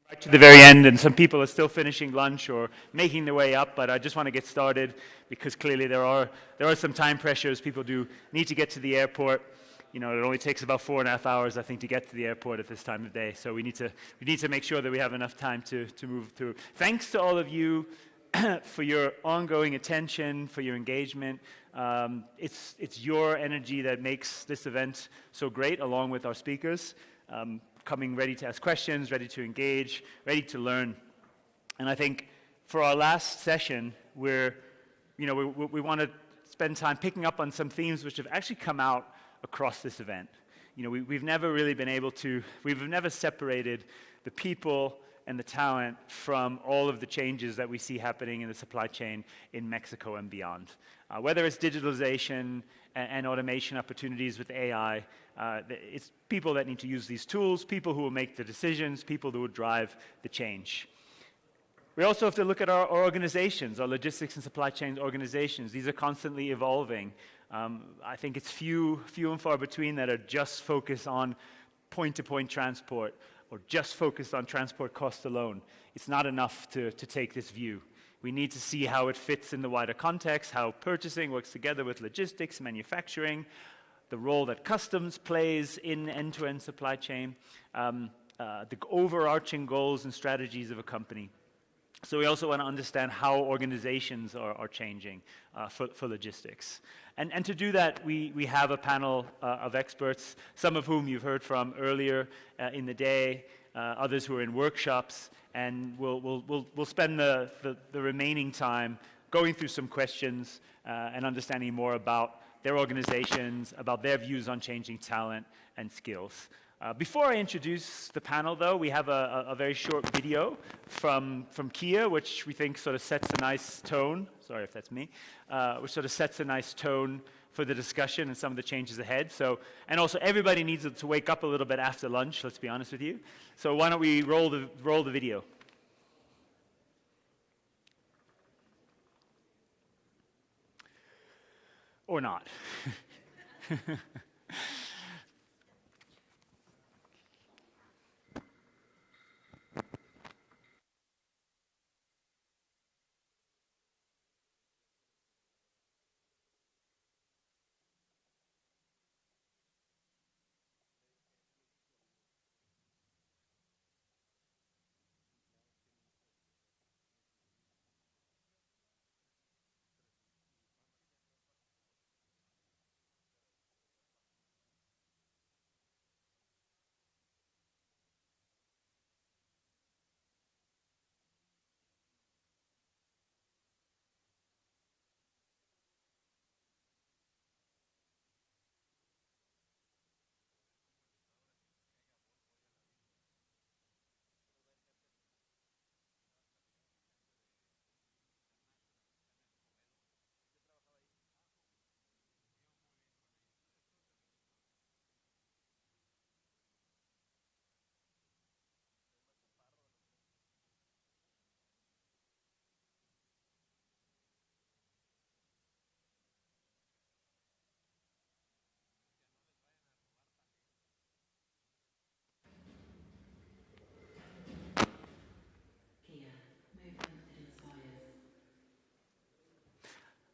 right to the very end, and some people are still finishing lunch or making their way up, but I just want to get started because clearly there are some time pressures. People do need to get to the airport. You know, it only takes about 4.5 hours, I think, to get to the airport at this time of day. So we need to make sure that we have enough time to move through. Thanks to all of you for your ongoing attention, for your engagement. It's your energy that makes this event so great, along with our speakers. Coming ready to ask questions, ready to engage, ready to learn. And I think for our last session, we want to spend time picking up on some themes which have actually come out across this event. You know, we've never really been able to, we've never separated the people and the talent from all of the changes that we see happening in the supply chain in Mexico and beyond. Whether it's digitalization and automation opportunities with AI, it's people that need to use these tools, people who will make the decisions, people who will drive the change. We also have to look at our organizations, our logistics and supply chain organizations. These are constantly evolving. I think it's few and far between that are just focused on point-to-point transport or just focused on transport cost alone. It's not enough to take this view. We need to see how it fits in the wider context, how purchasing works together with logistics, manufacturing, the role that customs plays in end-to-end supply chain, the overarching goals and strategies of a company. So we also want to understand how organizations are changing for logistics. And to do that, we have a panel of experts, some of whom you've heard from earlier in the day, others who are in workshops, and we'll spend the remaining time going through some questions and understanding more about their organizations, about their views on changing talent and skills. Before I introduce the panel, though, we have a very short video from Kia, which we think sort of sets a nice tone. Sorry if that's me. Which sort of sets a nice tone for the discussion and some of the changes ahead. So, and also everybody needs to wake up a little bit after lunch. Let's be honest with you. So why don't we roll the video? Or not.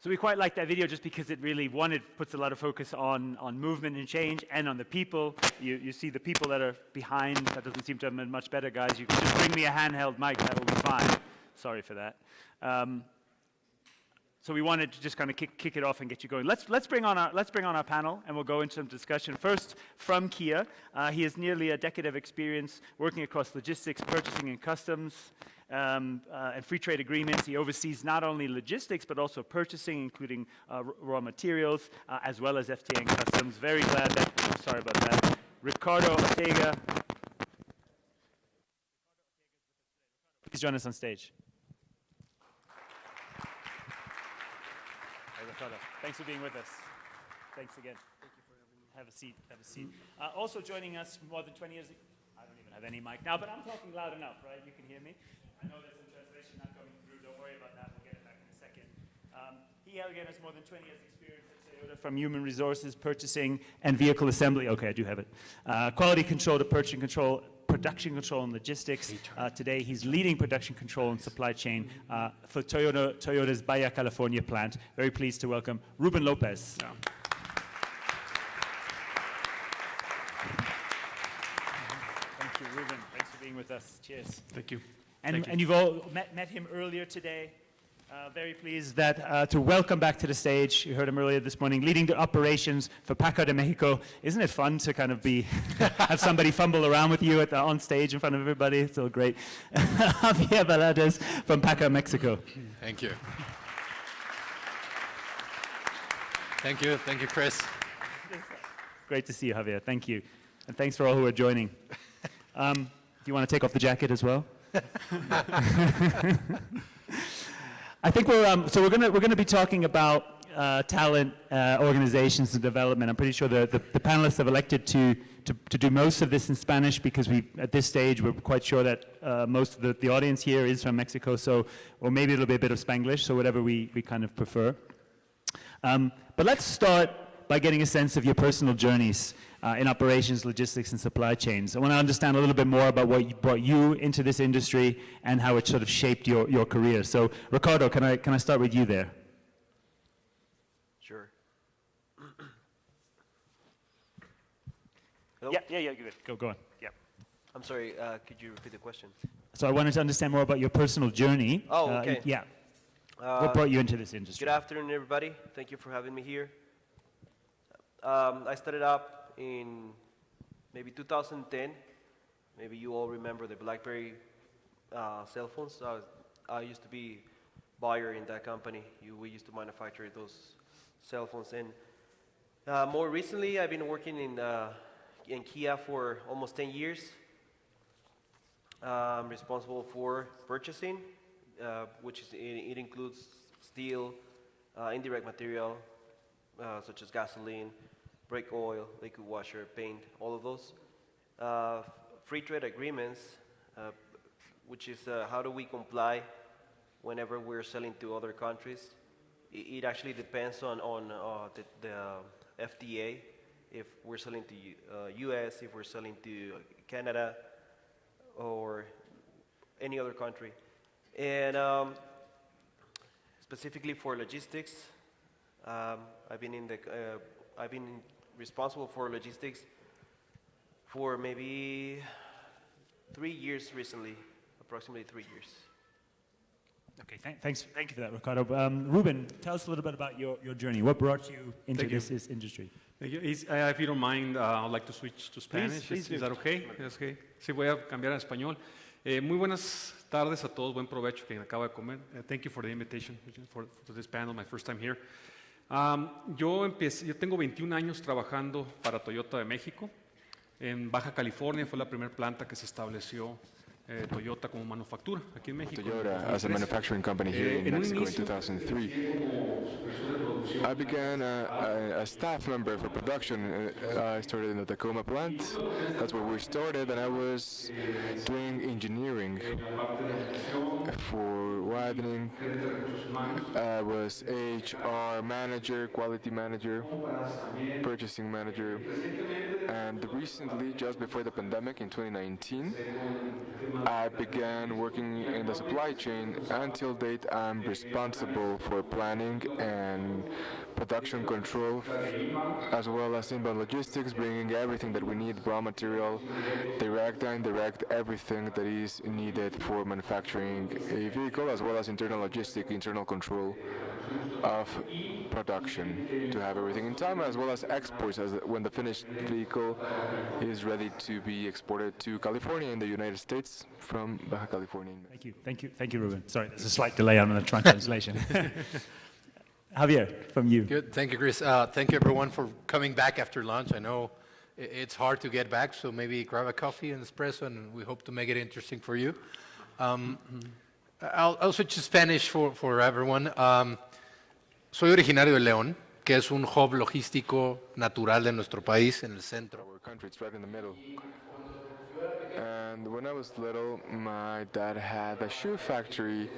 So we quite like that video just because it really, one, it puts a lot of focus on movement and change and on the people. You see the people that are behind. That doesn't seem to have been much better, guys. You can just bring me a handheld mic. That will be fine. Sorry for that. So we wanted to just kind of kick it off and get you going. Let's bring on our panel, and we'll go into some discussion. First, from Kia, he has nearly a decade of experience working across logistics, purchasing, and customs, and free trade agreements. He oversees not only logistics but also purchasing, including raw materials, as well as FTA and customs. Very glad that. Sorry about that. Ricardo Ortega, please join us on stage. Thanks for being with us. Thanks again. Thank you for having me. Have a seat. Have a seat. Also joining us more than 20 years. I don't even have any mic now, but I'm talking loud enough, right? You can hear me. I know there's some translation not coming through. Don't worry about that. We'll get it back in a second. He again has more than 20 years experience. Let's say from human resources, purchasing, and vehicle assembly. Okay, I do have it. Quality control to production control and logistics. Today, he's leading production control and supply chain for Toyota's Bahia, California plant. Very pleased to welcome Ruben Lopez. Yeah. Thank you, Ruben. Thanks for being with us. Cheers. Thank you. And you've all met him earlier today. Very pleased that to welcome back to the stage. You heard him earlier this morning, leading the operations for Paco de Mexico. Isn't it fun to kind of have somebody fumble around with you on stage in front of everybody? It's all great. Javier Valadez from Paco, Mexico. Thank you. Thank you. Thank you, Chris. Great to see you, Javier. Thank you. And thanks for all who are joining. Do you want to take off the jacket as well? I think we're going to be talking about talent, organizations, and development. I'm pretty sure the panelists have elected to do most of this in Spanish because at this stage we're quite sure that most of the audience here is from Mexico, or maybe it'll be a bit of Spanglish, so whatever we kind of prefer. But let's start by getting a sense of your personal journeys in operations, logistics, and supply chains. I want to understand a little bit more about what brought you into this industry and how it sort of shaped your career. So, Ricardo, can I start with you there? Sure. Hello? Yeah, good. Go on. Yeah. I'm sorry, could you repeat the question? So I wanted to understand more about your personal journey. Oh, okay. Yeah. What brought you into this industry? Good afternoon, everybody. Thank you for having me here. I started up in maybe 2010. Maybe you all remember the BlackBerry cell phones. I used to be buyer in that company. We used to manufacture those cell phones. And more recently, I've been working in Kia for almost 10 years. I'm responsible for purchasing, which it includes steel, indirect material, such as gasoline, brake oil, liquid washer, paint, all of those. Free trade agreements, which is how do we comply whenever we're selling to other countries. It actually depends on the FDA, if we're selling to US, if we're selling to Canada, or any other country. And specifically for logistics, I've been responsible for logistics for maybe 3 years recently, approximately 3 years. Okay, thank you for that, Ricardo. Ruben, tell us a little bit about your journey. What brought you into this industry? Thank you. If you don't mind, I'd like to switch to Spanish. Please Is that okay? Okay. Sí, voy a cambiar a español. Muy buenas tardes a todos. Buen provecho quien acaba de comer. Thank you for the invitation for this panel, my first time here. Yo tengo 21 años trabajando para Toyota de México. En Baja California fue la primera planta que se estableció Toyota como manufactura aquí en México. Toyota as a manufacturing company here in Mexico in 2003. I began a staff member for production. I started in the Tacoma plant. That's where we started, and I was doing engineering for widening. I was HR manager, quality manager, purchasing manager, and recently, just before the pandemic in 2019, I began working in the supply chain. Until date, I'm responsible for planning and production control, as well as inbound logistics, bringing everything that we need, raw material, direct and indirect, everything that is needed for manufacturing a vehicle, as well as internal logistics, internal control of production to have everything in time, as well as exports, as when the finished vehicle is ready to be exported to California in the United States from Baja California. Thank you, Ruben. Sorry, there's a slight delay on the translation. Javier, from you. Good. Thank you, Chris. Thank you, everyone, for coming back after lunch. I know it's hard to get back, so maybe grab a coffee and espresso, and we hope to make it interesting for you. I'll switch to Spanish for everyone. Soy originario de León, que es un hub logístico natural de nuestro país en el centro. Our country, it's right in the middle. And when I was little, my dad had a shoe factory.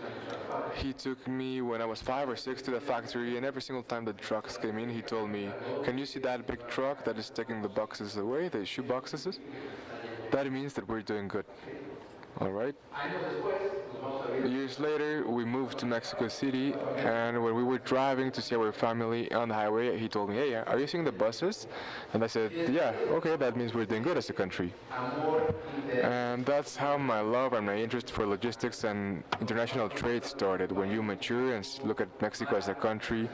He took me when I was 5 or 6 to the factory, and every single time the trucks came in, he told me, "Can you see that big truck that is taking the boxes away, the shoe boxes? That means that we're doing good." All right. Years later, we moved to Mexico City, and when we were driving to see our family on the highway, he told me, "Hey, are you seeing the buses?" And I said, "Yeah, okay, that means we're doing good as a country." And that's how my love and my interest for logistics and international trade started. When you mature and look at Mexico as a country,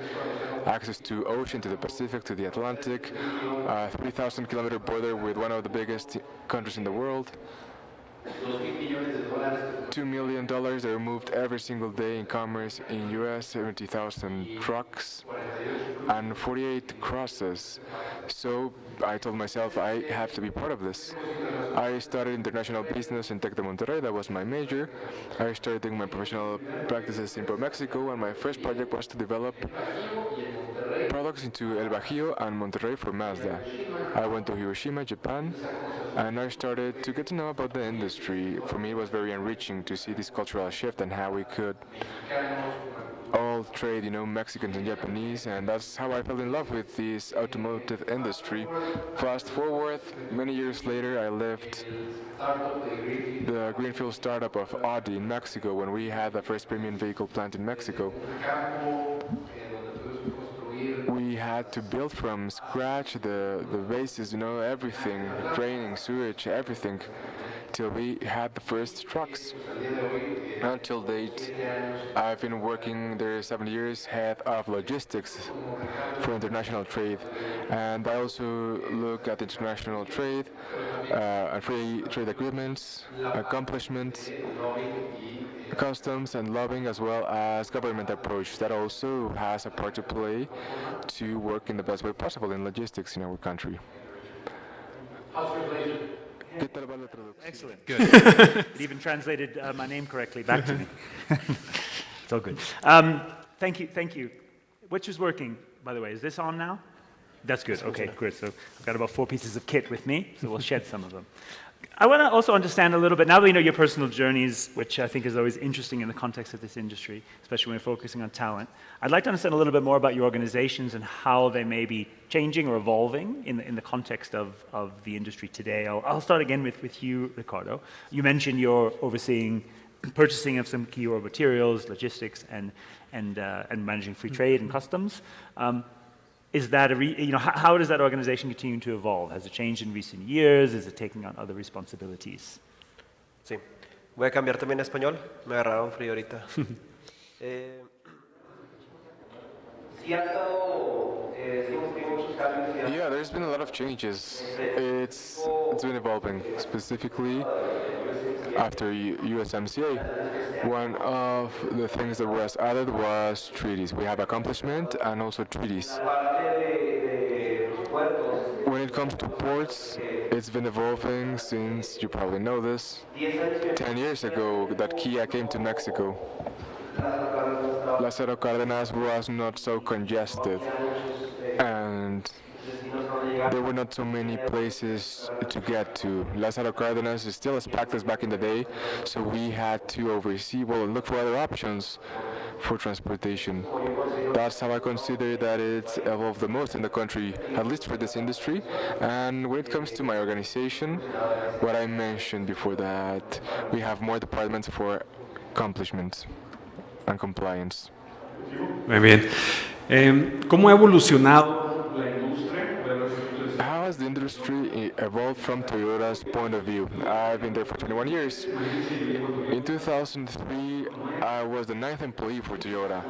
access to ocean, to the Pacific, to the Atlantic, a 3,000-kilometer border with one of the biggest countries in the world, $2 million are moved every single day in commerce in US, 70,000 trucks, and 48 crosses. So I told myself I have to be part of this. I studied international business in Tec de Monterrey. That was my major. I started doing my professional practices in Mexico, and my first project was to develop products into El Bajío and Monterrey for Mazda. I went to Hiroshima, Japan, and I started to get to know about the industry. For me, it was very enriching to see this cultural shift and how we could all trade, Mexicans and Japanese, and that's how I fell in love with this automotive industry. Fast forward, many years later, I left the greenfield startup of Audi in Mexico when we had the first premium vehicle plant in Mexico. We had to build from scratch the bases, everything, draining, sewage, everything, till we had the first trucks. Until date, I've been working there 7 years, head of logistics for international trade. And I also look at international trade, and free trade agreements, accomplishments, customs and lobbying, as well as government approach. That also has a part to play to work in the best way possible in logistics in our country. Excellent. Good. It even translated my name correctly back to me. It's all good. Thank you. Which is working, by the way? Is this on now? That's good. Okay, good. So I've got about 4 pieces of kit with me, so we'll shed some of them. I want to also understand a little bit, now that we know your personal journeys, which I think is always interesting in the context of this industry, especially when we're focusing on talent, I'd like to understand a little bit more about your organizations and how they may be changing or evolving in the context of the industry today. I'll start again with you, Ricardo. You mentioned you're overseeing purchasing of some key raw materials, logistics, and managing free trade and customs. Is that how does that organization continue to evolve? Has it changed in recent years? Is it taking on other responsibilities? Sí. Voy a cambiar también a español. Me agarraron frío ahorita. Sí ha estado, sí hemos tenido muchos cambios. Yeah, there's been a lot of changes. It's been evolving, specifically after USMCA. One of the things that was added was treaties. We have accomplishment and also treaties. When it comes to ports, it's been evolving since, you probably know this, 10 years ago that Kia came to Mexico. Lázaro Cárdenas was not so congested, and there were not so many places to get to. Lázaro Cárdenas is still as packed as back in the day, so we had to oversee, and look for other options for transportation. That's how I consider that it's evolved the most in the country, at least for this industry. And when it comes to my organization, what I mentioned before, that we have more departments for accomplishments and compliance. Muy bien. ¿Cómo ha evolucionado la industria? How has the industry evolved from Toyota's point of view? I've been there for 21 years. In 2003, I was the 9th employee for Toyota.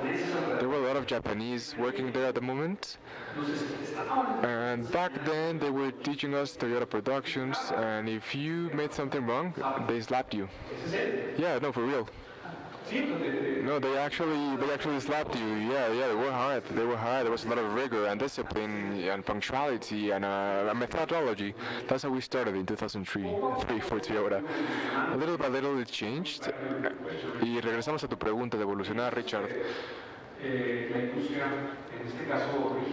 There were a lot of Japanese working there at the moment. And back then, they were teaching us Toyota productions, and if you made something wrong, they slapped you. Yeah, no, for real. No, they actually slapped you. Yeah, they were hard. There was a lot of rigor and discipline and punctuality and a methodology. That's how we started in 2003 for Toyota. Little by little it changed. Y regresamos a tu pregunta de evolucionar, Richard.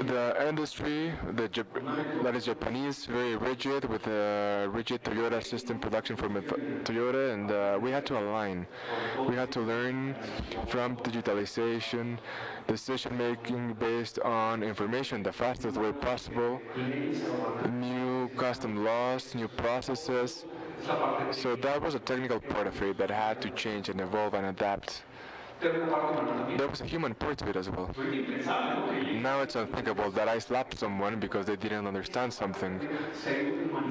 The industry, that is Japanese, very rigid with a rigid Toyota system production from Toyota, and we had to align. We had to learn from digitalization, decision making based on information the fastest way possible, new custom laws, new processes. So that was a technical part of it that had to change and evolve and adapt. There was a human part to it as well. Now it's unthinkable that I slapped someone because they didn't understand something.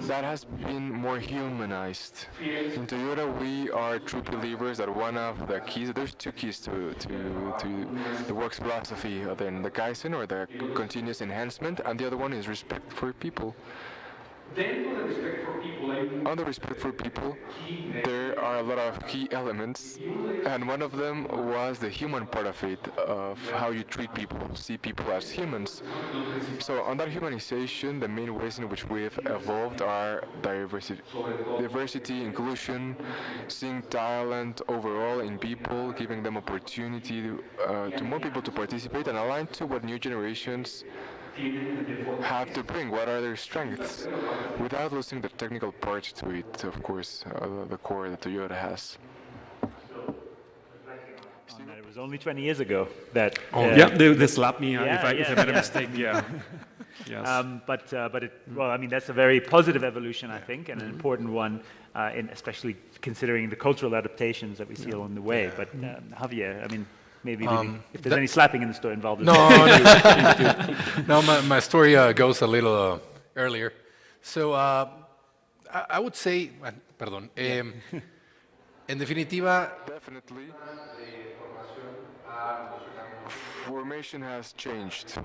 That has been more humanized. In Toyota, we are true believers that one of the keys, there's two keys to the work's philosophy, the Kaizen or the continuous enhancement, and the other one is respect for people. On the respect for people, there are a lot of key elements, and one of them was the human part of it, of how you treat people, see people as humans. So on that humanization, the main ways in which we've evolved are diversity, inclusion, seeing talent overall in people, giving them opportunity to more people to participate and align to what new generations have to bring, what are their strengths, without losing the technical part to it, of course, the core that Toyota has. It was only 20 years ago that... Yeah, they slapped me if I made a yeah. mistake, yeah. Yes. But well, I mean, that's a very positive evolution, I think, and an important one, especially considering the cultural adaptations that we see along the way. But Javier, I mean, maybe if there's any slapping in the store involved. No, my story goes a little earlier. So I would say, perdón, en definitiva, definitely, formation has changed.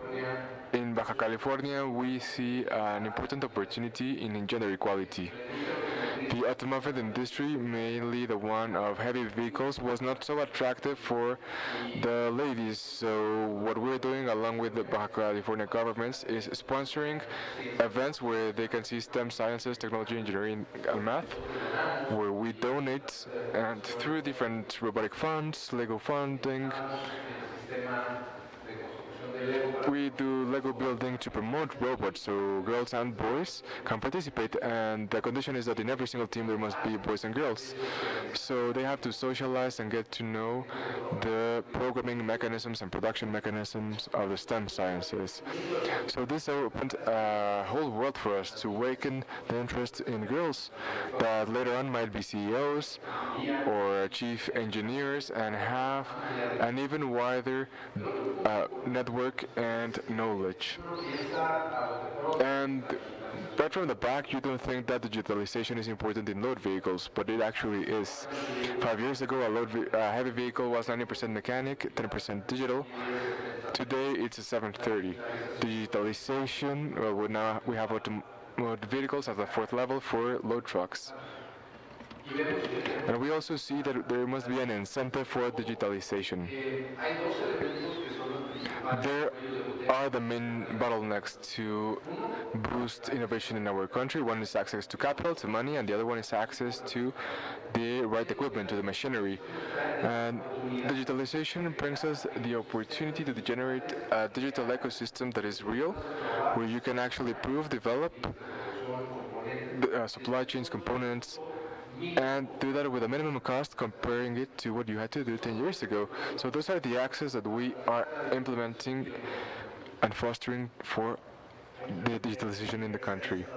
In Baja California, we see an important opportunity in gender equality. The automotive industry, mainly the one of heavy vehicles, was not so attractive for the ladies. So what we're doing along with the Baja California governments is sponsoring events where they can see STEM sciences, technology, engineering, and math, where we donate, and through different robotic funds, Lego funding, we do Lego building to promote robots so girls and boys can participate, and the condition is that in every single team there must be boys and girls. So they have to socialize and get to know the programming mechanisms and production mechanisms of the STEM sciences. So this opened a whole world for us to awaken the interest in girls that later on might be CEOs or chief engineers and have an even wider network and knowledge. And right from the back, you don't think that digitalization is important in load vehicles, but it actually is. 5 years ago, a heavy vehicle was 90% mechanic, 10% digital. Today, it's a 730. Digitalization, well, now we have automotive vehicles at the fourth level for load trucks. And we also see that there must be an incentive for digitalization. There are the main bottlenecks to boost innovation in our country. One is access to capital, to money, and the other one is access to the right equipment, to the machinery. And digitalization brings us the opportunity to generate a digital ecosystem that is real, where you can actually prove, develop supply chains, components, and do that with a minimum cost, comparing it to what you had to do 10 years ago. So those are the axes that we are implementing and fostering for the digitalization in the country.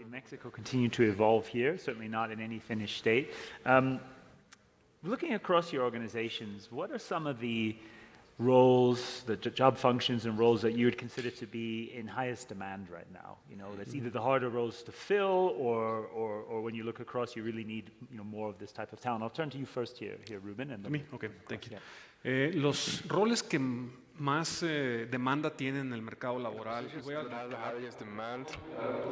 In Mexico continue to evolve here, certainly not in any finished state. Looking across your organizations, what are some of the roles, the job functions and roles that you would consider to be in highest demand right now? You know, that's either the harder roles to fill, or when you look across, you really need more of this type of talent. I'll turn to you first here, Ruben. And Me? Okay, thank you. Los roles que más demanda tienen en el mercado laboral. The highest demand,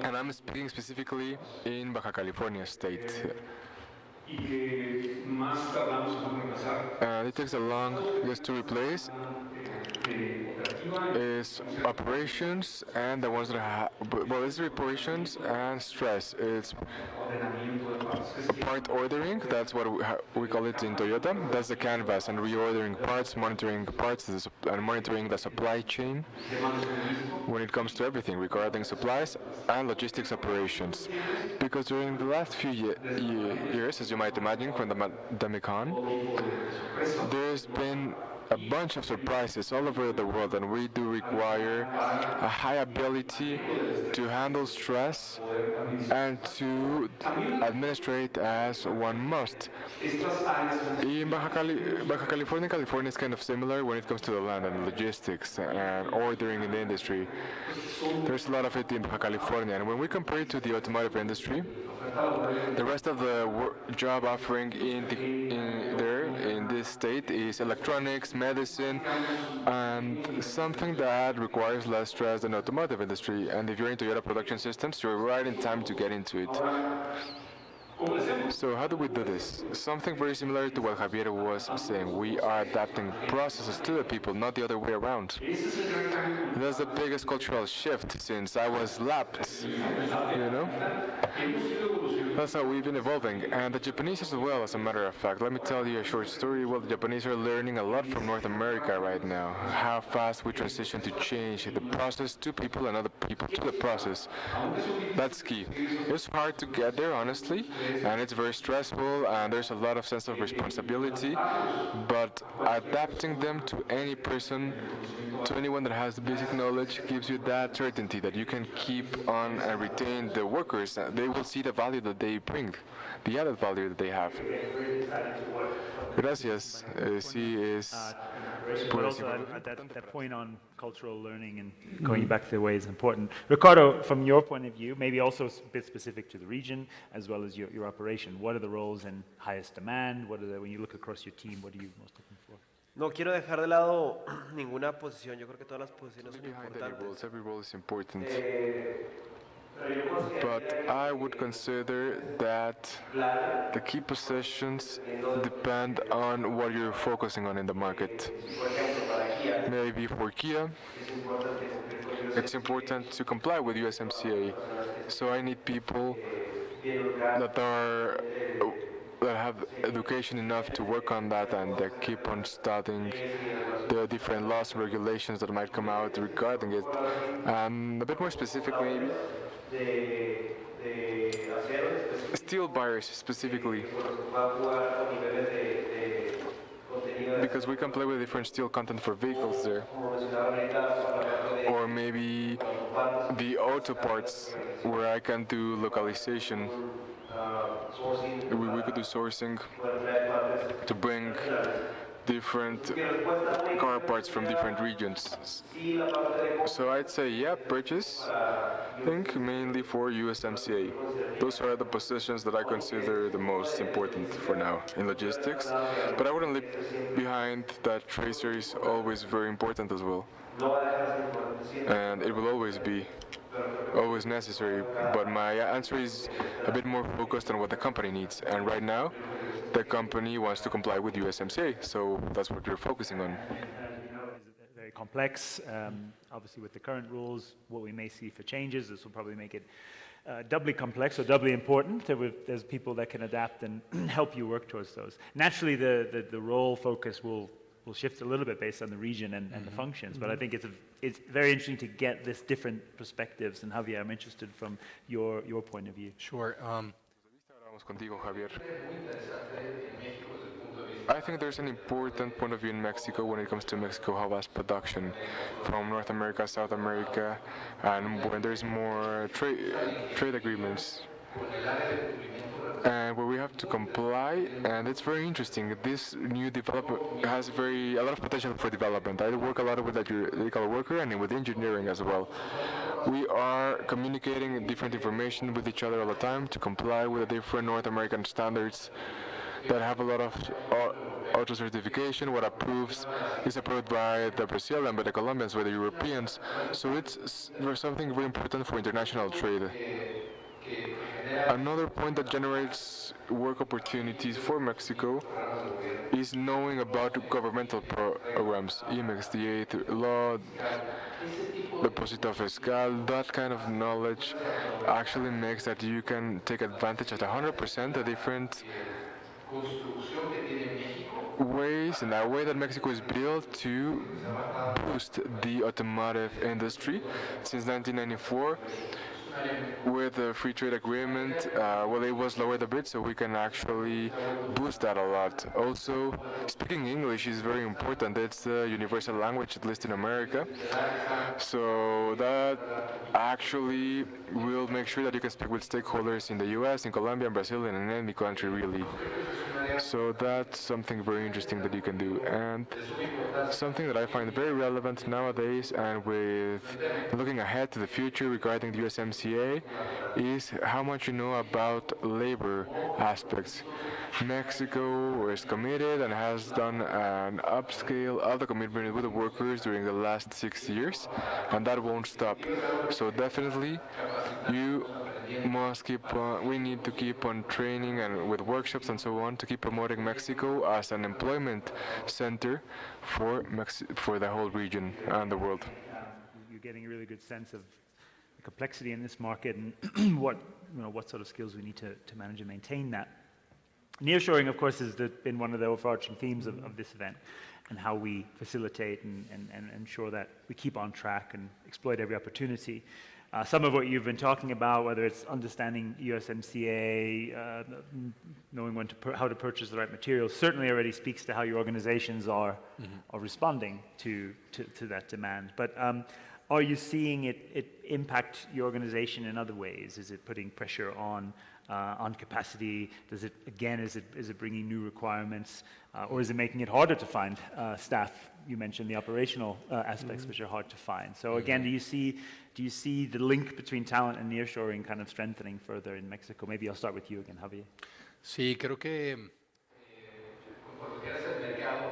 and I'm speaking specifically in Baja California State. It takes a long just to replace is operations and the ones that have, well, it's operations and stress. It's part ordering, that's what we call it in Toyota. That's the canvas, and reordering parts, monitoring parts, and monitoring the supply chain when it comes to everything regarding supplies and logistics operations. Because during the last few years, as you might imagine, from the pandemic on, there's been a bunch of surprises all over the world, and we do require a high ability to handle stress and to administrate as one must. In Baja California, California is kind of similar when it comes to the land and logistics and ordering in the industry. There's a lot of it in Baja California, and when we compare it to the automotive industry, the rest of the job offering in this state is electronics, medicine, and something that requires less stress than automotive industry. And if you're in Toyota Production Systems, you're right in time to get into it. So how do we do this? Something very similar to what Javier was saying. We are adapting processes to the people, not the other way around. That's the biggest cultural shift since I was lapped, you know? That's how we've been evolving. And the Japanese as well, as a matter of fact. Let me tell you a short story. Well, the Japanese are learning a lot from North America right now. How fast we transition to change the process to people and other people to the process. That's key. It's hard to get there, honestly, and it's very stressful, and there's a lot of sense of responsibility, but adapting them to any person, to anyone that has the basic knowledge, gives you that certainty that you can keep on and retain the workers. They will see the value that they bring, the added value that they have. Gracias. Sí, es. But also that point on cultural learning and going back to the way is important. Ricardo, from your point of view, maybe also a bit specific to the region as well as your operation, what are the roles in highest demand? When you look across your team, what are you most looking for? No quiero dejar de lado ninguna posición. Yo creo que todas las posiciones son Behind any importantes. roles, every role is important. But I would consider that the key positions depend on what you're focusing on in the market. Maybe for Kia, it's important to comply with USMCA. So I need people that have education enough to work on that and that keep on studying the different laws and regulations that might come out regarding it. A bit more specific, maybe. Steel buyers specifically, because we can play with different steel content for vehicles there, or maybe the auto parts where I can do localization. We could do sourcing to bring different car parts from different regions. So I'd say, yeah, purchase. Think mainly for USMCA. Those are the positions that I consider the most important for now in logistics. But I wouldn't leave behind that tracer is always very important as well. And it will always be necessary. But my answer is a bit more focused on what the company needs. And right now, the company wants to comply with USMCA, so that's what we're focusing on. Is very complex. Obviously, with the current rules, what we may see for changes, this will probably make it doubly complex or doubly important. There's people that can adapt and help you work towards those. Naturally, the role focus will shift a little bit based on the region and the functions, but I think it's very interesting to get this different perspectives. And Javier, I'm interested from your point of view. Sure. Contigo, Javier. I think there's an important point of view in Mexico when it comes to Mexico how vast production from North America, South America, and when there's more trade agreements. And where we have to comply, and it's very interesting. This new development has a lot of potential for development. I work a lot with the electrical worker and with engineering as well. We are communicating different information with each other all the time to comply with the different North American standards that have a lot of auto certification. What is approved by the Brazilian, by the Colombians, by the Europeans. So it's something very important for international trade. Another point that generates work opportunities for Mexico is knowing about governmental programs, IMEX, the eighth law, Deposito Fiscal. That kind of knowledge actually makes that you can take advantage at 100% the different ways and the way that Mexico is built to boost the automotive industry. Since 1994, with the free trade agreement, well, it was lowered a bit, so we can actually boost that a lot. Also, speaking English is very important. It's the universal language, at least in America. So that actually will make sure that you can speak with stakeholders in the US, in Colombia, in Brazil, and in any country, really. So that's something very interesting that you can do. And something that I find very relevant nowadays, and with looking ahead to the future regarding the USMCA, is how much you know about labor aspects. Mexico is committed and has done an upscale of the commitment with the workers during the last 6 years, and that won't stop. So definitely, we need to keep on training and with workshops and so on to keep promoting Mexico as an employment center for the whole region and the world. You're getting a really good sense of the complexity in this market and what sort of skills we need to manage and maintain that. Nearshoring, of course, has been one of the overarching themes of this event, and how we facilitate and ensure that we keep on track and exploit every opportunity. Some of what you've been talking about, whether it's understanding USMCA, knowing how to purchase the right materials, certainly already speaks to how your organizations are responding to that demand. But are you seeing it impact your organization in other ways? Is it putting pressure on capacity? Is it bringing new requirements, or is it making it harder to find staff? You mentioned the operational aspects, which are hard to find. So again, do you see the link between talent and nearshoring kind of strengthening further in Mexico? Maybe I'll start with you again, Javier. Sí, creo que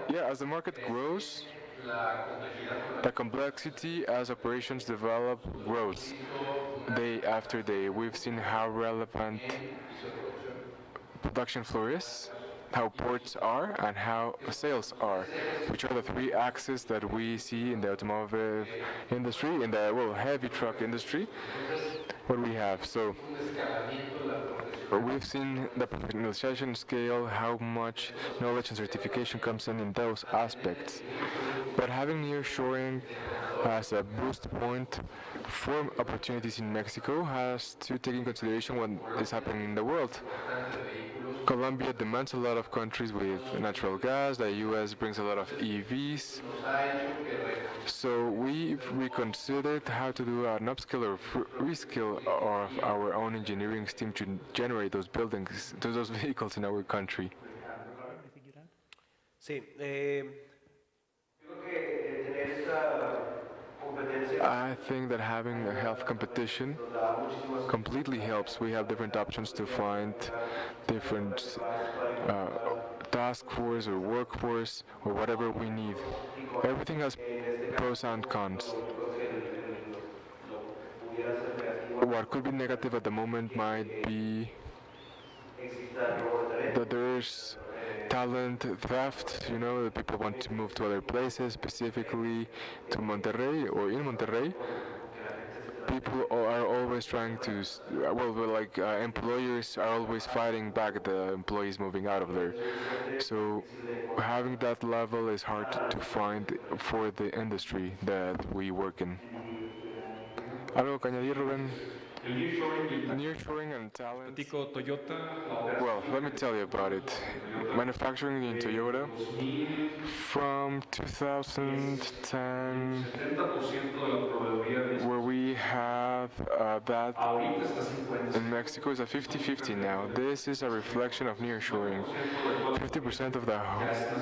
Yeah, as the market grows, the complexity as operations develop grows day after day. We've seen how relevant production floor is, how ports are, and how sales are, which are the three axes that we see in the automotive industry, in the heavy truck industry, what we have. So we've seen the professionalization scale, how much knowledge and certification comes in those aspects. But having nearshoring as a boost point for opportunities in Mexico has to take in consideration what is happening in the world. Colombia demands a lot of countries with natural gas. The US brings a lot of EVs. So we've reconsidered how to do an upskill or reskill of our own engineering team to generate those buildings, those vehicles in our country. Sí, creo que tener esta competencia I think that having a health competition completely helps. We have different options to find different task force or workforce or whatever we need. Everything has pros and cons. What could be negative at the moment might be that there's talent theft, that people want to move to other places, specifically to Monterrey or in Monterrey. People are always trying to, employers are always fighting back the employees moving out of there. So having that level is hard to find for the industry that we work in. ¿Algo que añadir, Rubén? Nearshoring and talent. Platico Toyota. Well, let me tell you about it. Manufacturing in Toyota from 2010, where we have that in Mexico is a 50-50 now. This is a reflection of nearshoring. 50% of the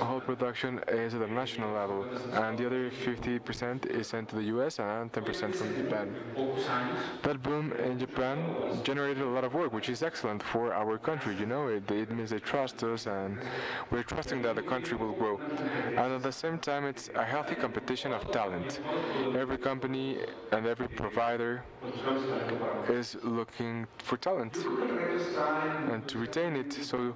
whole production is at the national level, and the other 50% is sent to the US and 10% from Japan. That boom in Japan generated a lot of work, which is excellent for our country. It means they trust us, and we're trusting that the country will grow. And at the same time, it's a healthy competition of talent. Every company and every provider is looking for talent and to retain it. So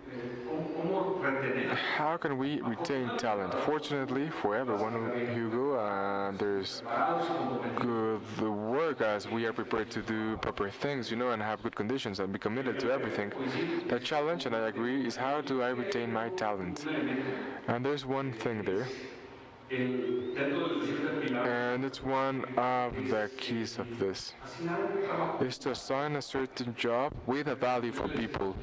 how can we retain talent? Fortunately for everyone, Hugo, there's good work as we are prepared to do proper things, and have good conditions and be committed to everything. The challenge, and I agree, is how do I retain my talent? And there's one thing there. And it's one of the keys of this, is to assign a certain job with a value for people.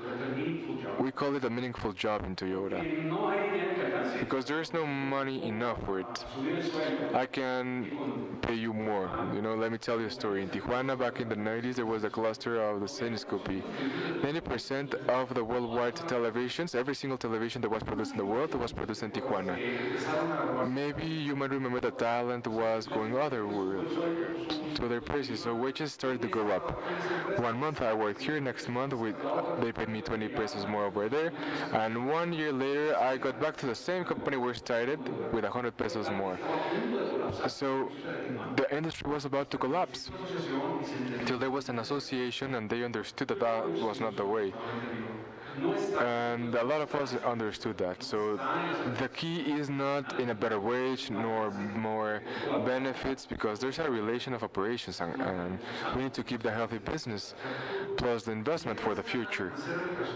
We call it a meaningful job in Toyota, because there is no money enough for it. I can pay you more. Let me tell you a story. In Tijuana, back in the 90s, there was a cluster of the cinescopy. 90% of the worldwide televisions, every single television that was produced in the world, was produced in Tijuana. Maybe you might remember that talent was going to other places, so wages started to go up. 1 month I worked here, next month they paid me 20 pesos more over there, and 1 year later I got back to the same company where I started with 100 pesos more. So the industry was about to collapse until there was an association and they understood that that was not the way. And a lot of us understood that. So the key is not in a better wage nor more benefits, because there's a relation of operations, and we need to keep the healthy business plus the investment for the future.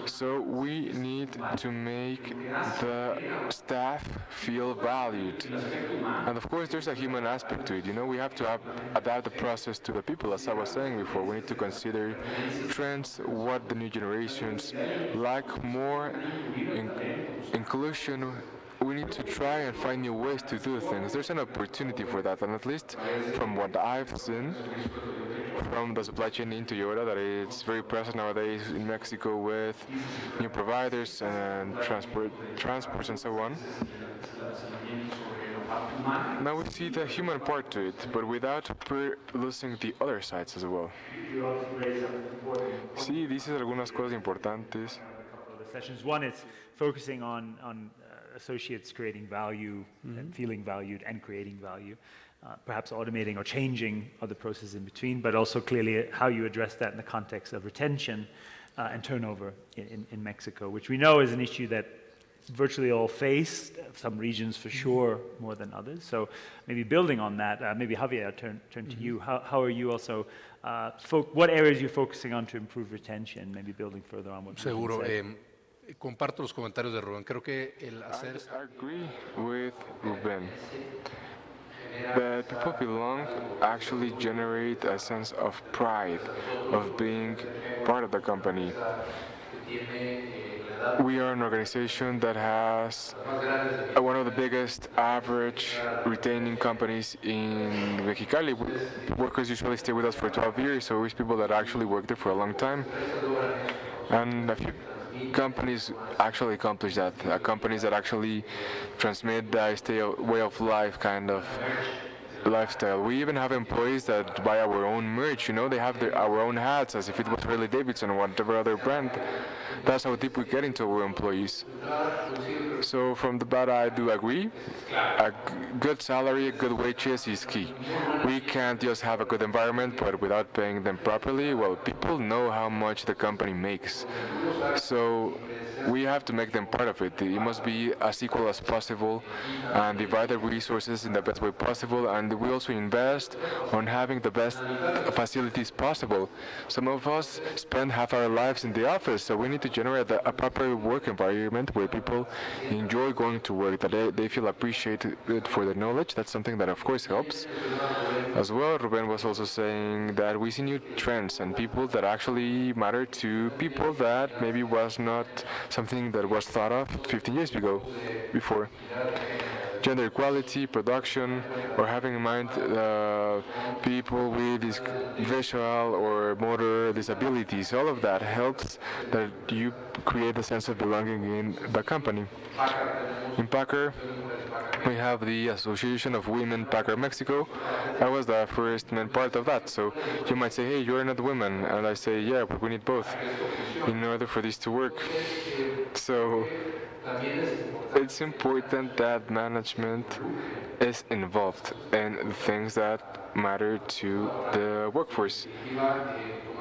So we need to make the staff feel valued. And of course there's a human aspect to it. We have to adapt the process to the people, as I was saying before. We need to consider trends, what the new generations like, more inclusion. We need to try and find new ways to do things. There's an opportunity for that, and at least from what I've seen from the supply chain in Toyota, that it's very present nowadays in Mexico with new providers and transports and so on. Now we see the human part to it, but without losing the other sides as well. Sí, dices algunas cosas importantes. Sessions. One is focusing on associates creating value and feeling valued and creating value, perhaps automating or changing other processes in between, but also clearly how you address that in the context of retention and turnover in Mexico, which we know is an issue that virtually all face, some regions for sure more than others. So maybe building on that, maybe Javier, I'll turn to you. How are you also, what areas are you focusing on to improve retention, maybe building further on what Seguro. Comparto los comentarios de Rubén. Creo que el hacer... I agree with Rubén that people belong actually generate a sense of pride of being part of the company. We are an organization that has one of the biggest average retaining companies in Mexicali. Workers usually stay with us for 12 years, so it's people that actually work there for a long time. And a few companies actually accomplish that. Companies that actually transmit the way of life kind of lifestyle. We even have employees that buy our own merch. They have our own hats as if it was Harley Davidson or whatever other brand. That's how deep we get into our employees. So from the bat, I do agree. A good salary, good wages is key. We can't just have a good environment, but without paying them properly, well, people know how much the company makes. So we have to make them part of it. It must be as equal as possible and divide the resources in the best way possible. And we also invest on having the best facilities possible. Some of us spend half our lives in the office, so we need to generate a proper work environment where people enjoy going to work, that they feel appreciated for their knowledge. That's something that of course helps. As well, Ruben was also saying that we see new trends and people that actually matter to people that maybe was not something that was thought of 15 years before. Gender equality, production, or having in mind people with visual or motor disabilities, all of that helps that you create a sense of belonging in the company. In Packer, we have the Association of Women Packer Mexico. I was the first man part of that, so you might say, hey, you're not women, and I say, yeah, but we need both in order for this to work. So it's important that management is involved in the things that matter to the workforce.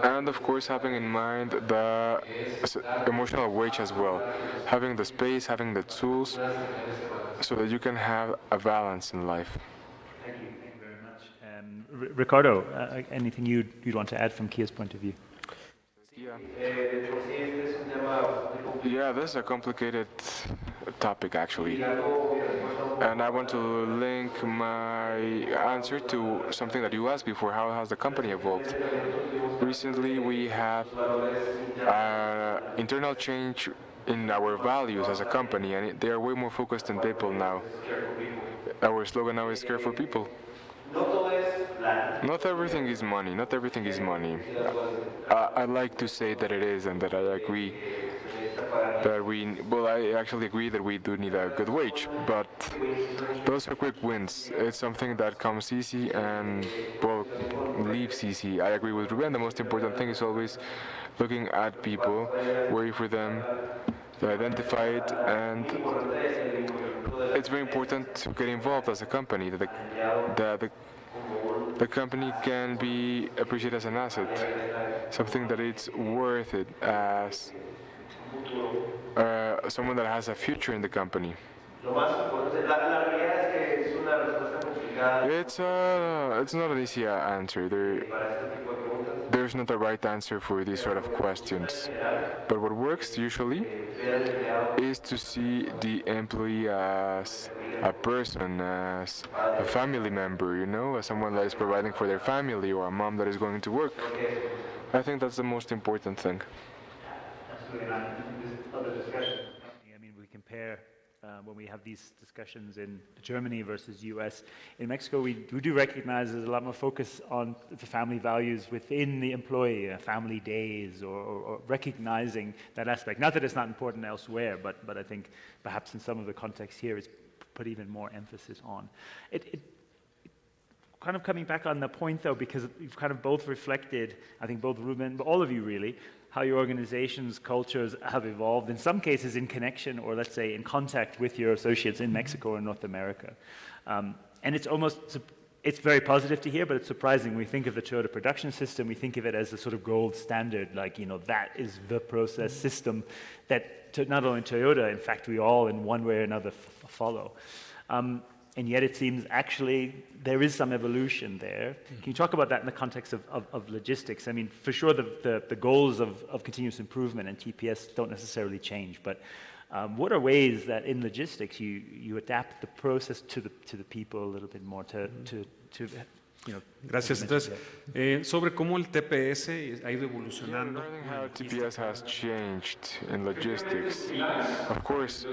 And of course, having in mind the emotional wage as well, having the space, having the tools, so that you can have a balance in life. Thank you very much. Ricardo, anything you'd want to add from Kia's point of view? Yeah, this is a complicated topic actually. And I want to link my answer to something that you asked before. How has the company evolved? Recently, we have internal change in our values as a company, and they are way more focused on people now. Our slogan now is care for people. Not everything is money. Not everything is money. I like to say that it is, and that I agree that I actually agree that we do need a good wage, but those are quick wins. It's something that comes easy and, well, leaves easy. I agree with Ruben. The most important thing is always looking at people, worry for them, to identify it, and it's very important to get involved as a company, that the company can be appreciated as an asset, something that it's worth it as someone that has a future in the company. It's not an easy answer. There's not a right answer for these sort of questions. But what works usually is to see the employee as a person, as a family member, as someone that is providing for their family, or a mom that is going to work. I think that's the most important thing. Absolutely. Other discussion. I mean, we compare when we have these discussions in Germany versus US. In Mexico, we do recognize there's a lot more focus on the family values within the employee, family days, or recognizing that aspect. Not that it's not important elsewhere, but I think perhaps in some of the context here, it's put even more emphasis on. It kind of coming back on the point, though, because you've kind of both reflected, I think both Ruben, but all of you really, how your organizations, cultures have evolved, in some cases in connection or let's say in contact with your associates in Mexico or North America. And it's very positive to hear, but it's surprising. We think of the Toyota production system, we think of it as a sort of gold standard, like, that is the process system that not only Toyota, in fact, we all in one way or another follow. And yet it seems actually there is some evolution there. Can you talk about that in the context of logistics? I mean, for sure the goals of continuous improvement and TPS don't necessarily change, but what are ways that in logistics you adapt the process to the people a little bit more to Gracias. Entonces, sobre cómo el TPS ha ido evolucionando. Regarding how TPS has changed in logistics, of course,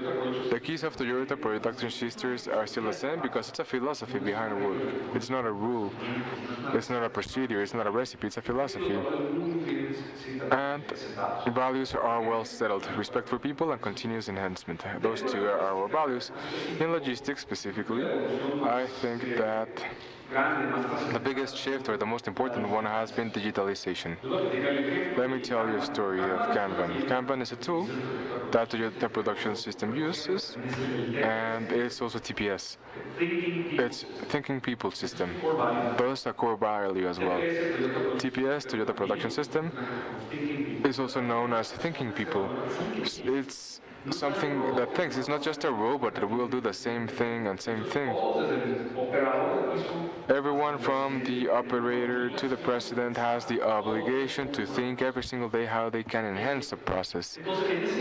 the keys of Toyota production sisters are still the same because it's a philosophy behind work. It's not a rule, it's not a procedure, it's not a recipe, it's a philosophy. And values are well settled: respect for people and continuous enhancement. Those two are our values. In logistics specifically, I think that the biggest shift, or the most important one, has been digitalization. Let me tell you a story of Kanban. Kanban is a tool that the production system uses, and it's also TPS. It's Thinking People System. Those are core value as well. TPS, Toyota Production System, is also known as Thinking People. It's something that thinks. It's not just a robot that will do the same thing and same thing. Everyone from the operator to the president has the obligation to think every single day how they can enhance the process.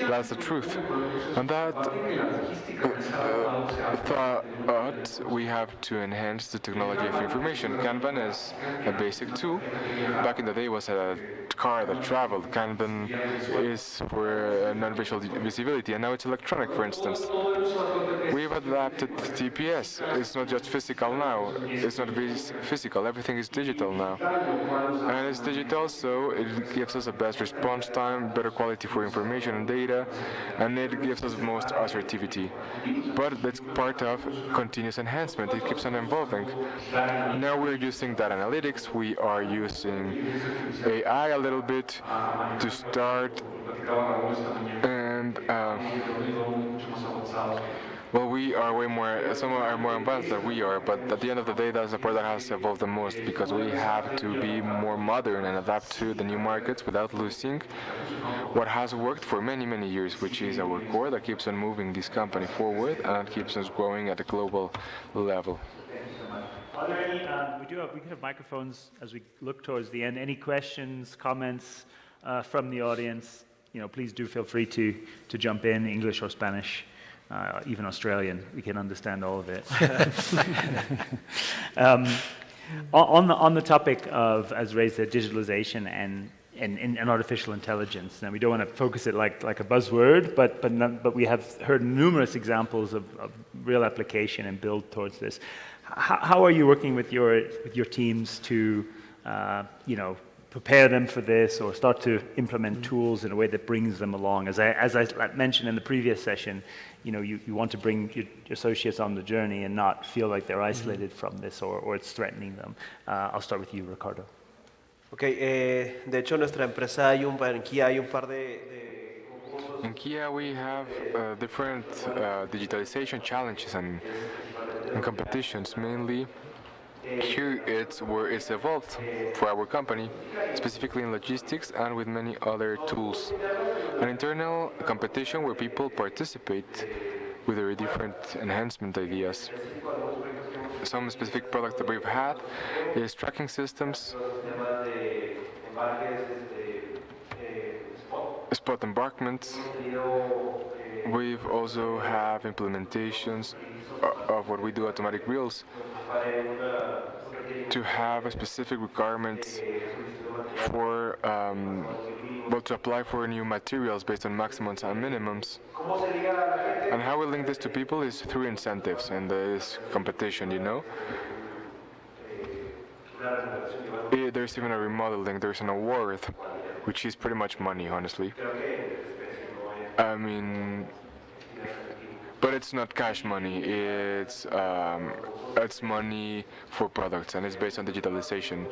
That's the truth. And that thought, we have to enhance the technology of information. Kanban is a basic tool. Back in the day, it was a car that traveled. Kanban is for non-visual visibility, and now it's electronic, for instance. We've adapted TPS. It's not just physical now. It's not physical. Everything is digital now. And it's digital, so it gives us the best response time, better quality for information and data, and it gives us most assertivity. But that's part of continuous enhancement. It keeps on evolving. Now we're using data analytics. We are using AI a little bit to start, and And well, we are way more, some are more advanced than we are, but at the end of the day, that's the part that has evolved the most because we have to be more modern and adapt to the new markets without losing what has worked for many, many years, which is our core that keeps on moving this company forward and keeps us growing at a global level. Are there any, we could have microphones as we look towards the end. Any questions, comments from the audience? Please do feel free to jump in, English or Spanish. Even Australian, we can understand all of it. On the topic of, as raised, digitalization and artificial intelligence. Now, we don't want to focus it like a buzzword, but we have heard numerous examples of real application and build towards this. How are you working with your teams to, prepare them for this or start to implement tools in a way that brings them along? As I mentioned in the previous session, you want to bring your associates on the journey and not feel like they're isolated from this or it's threatening them. I'll start with you, Ricardo. Okay, de hecho nuestra empresa en Kia hay un par de In Kia, we have different digitalization challenges and competitions. Mainly, here it's where it's evolved for our company, specifically in logistics and with many other tools. An internal competition where people participate with their different enhancement ideas. Some specific products that we've had is tracking systems, spot embarkments. We've also have implementations of what we do automatic wheels to have a specific requirements for to apply for new materials based on maximums and minimums. And how we link this to people is through incentives and this competition, There's even a remodeling, there's an award, which is pretty much money, honestly. I mean, but it's not cash money, it's money for products, and it's based on digitalization.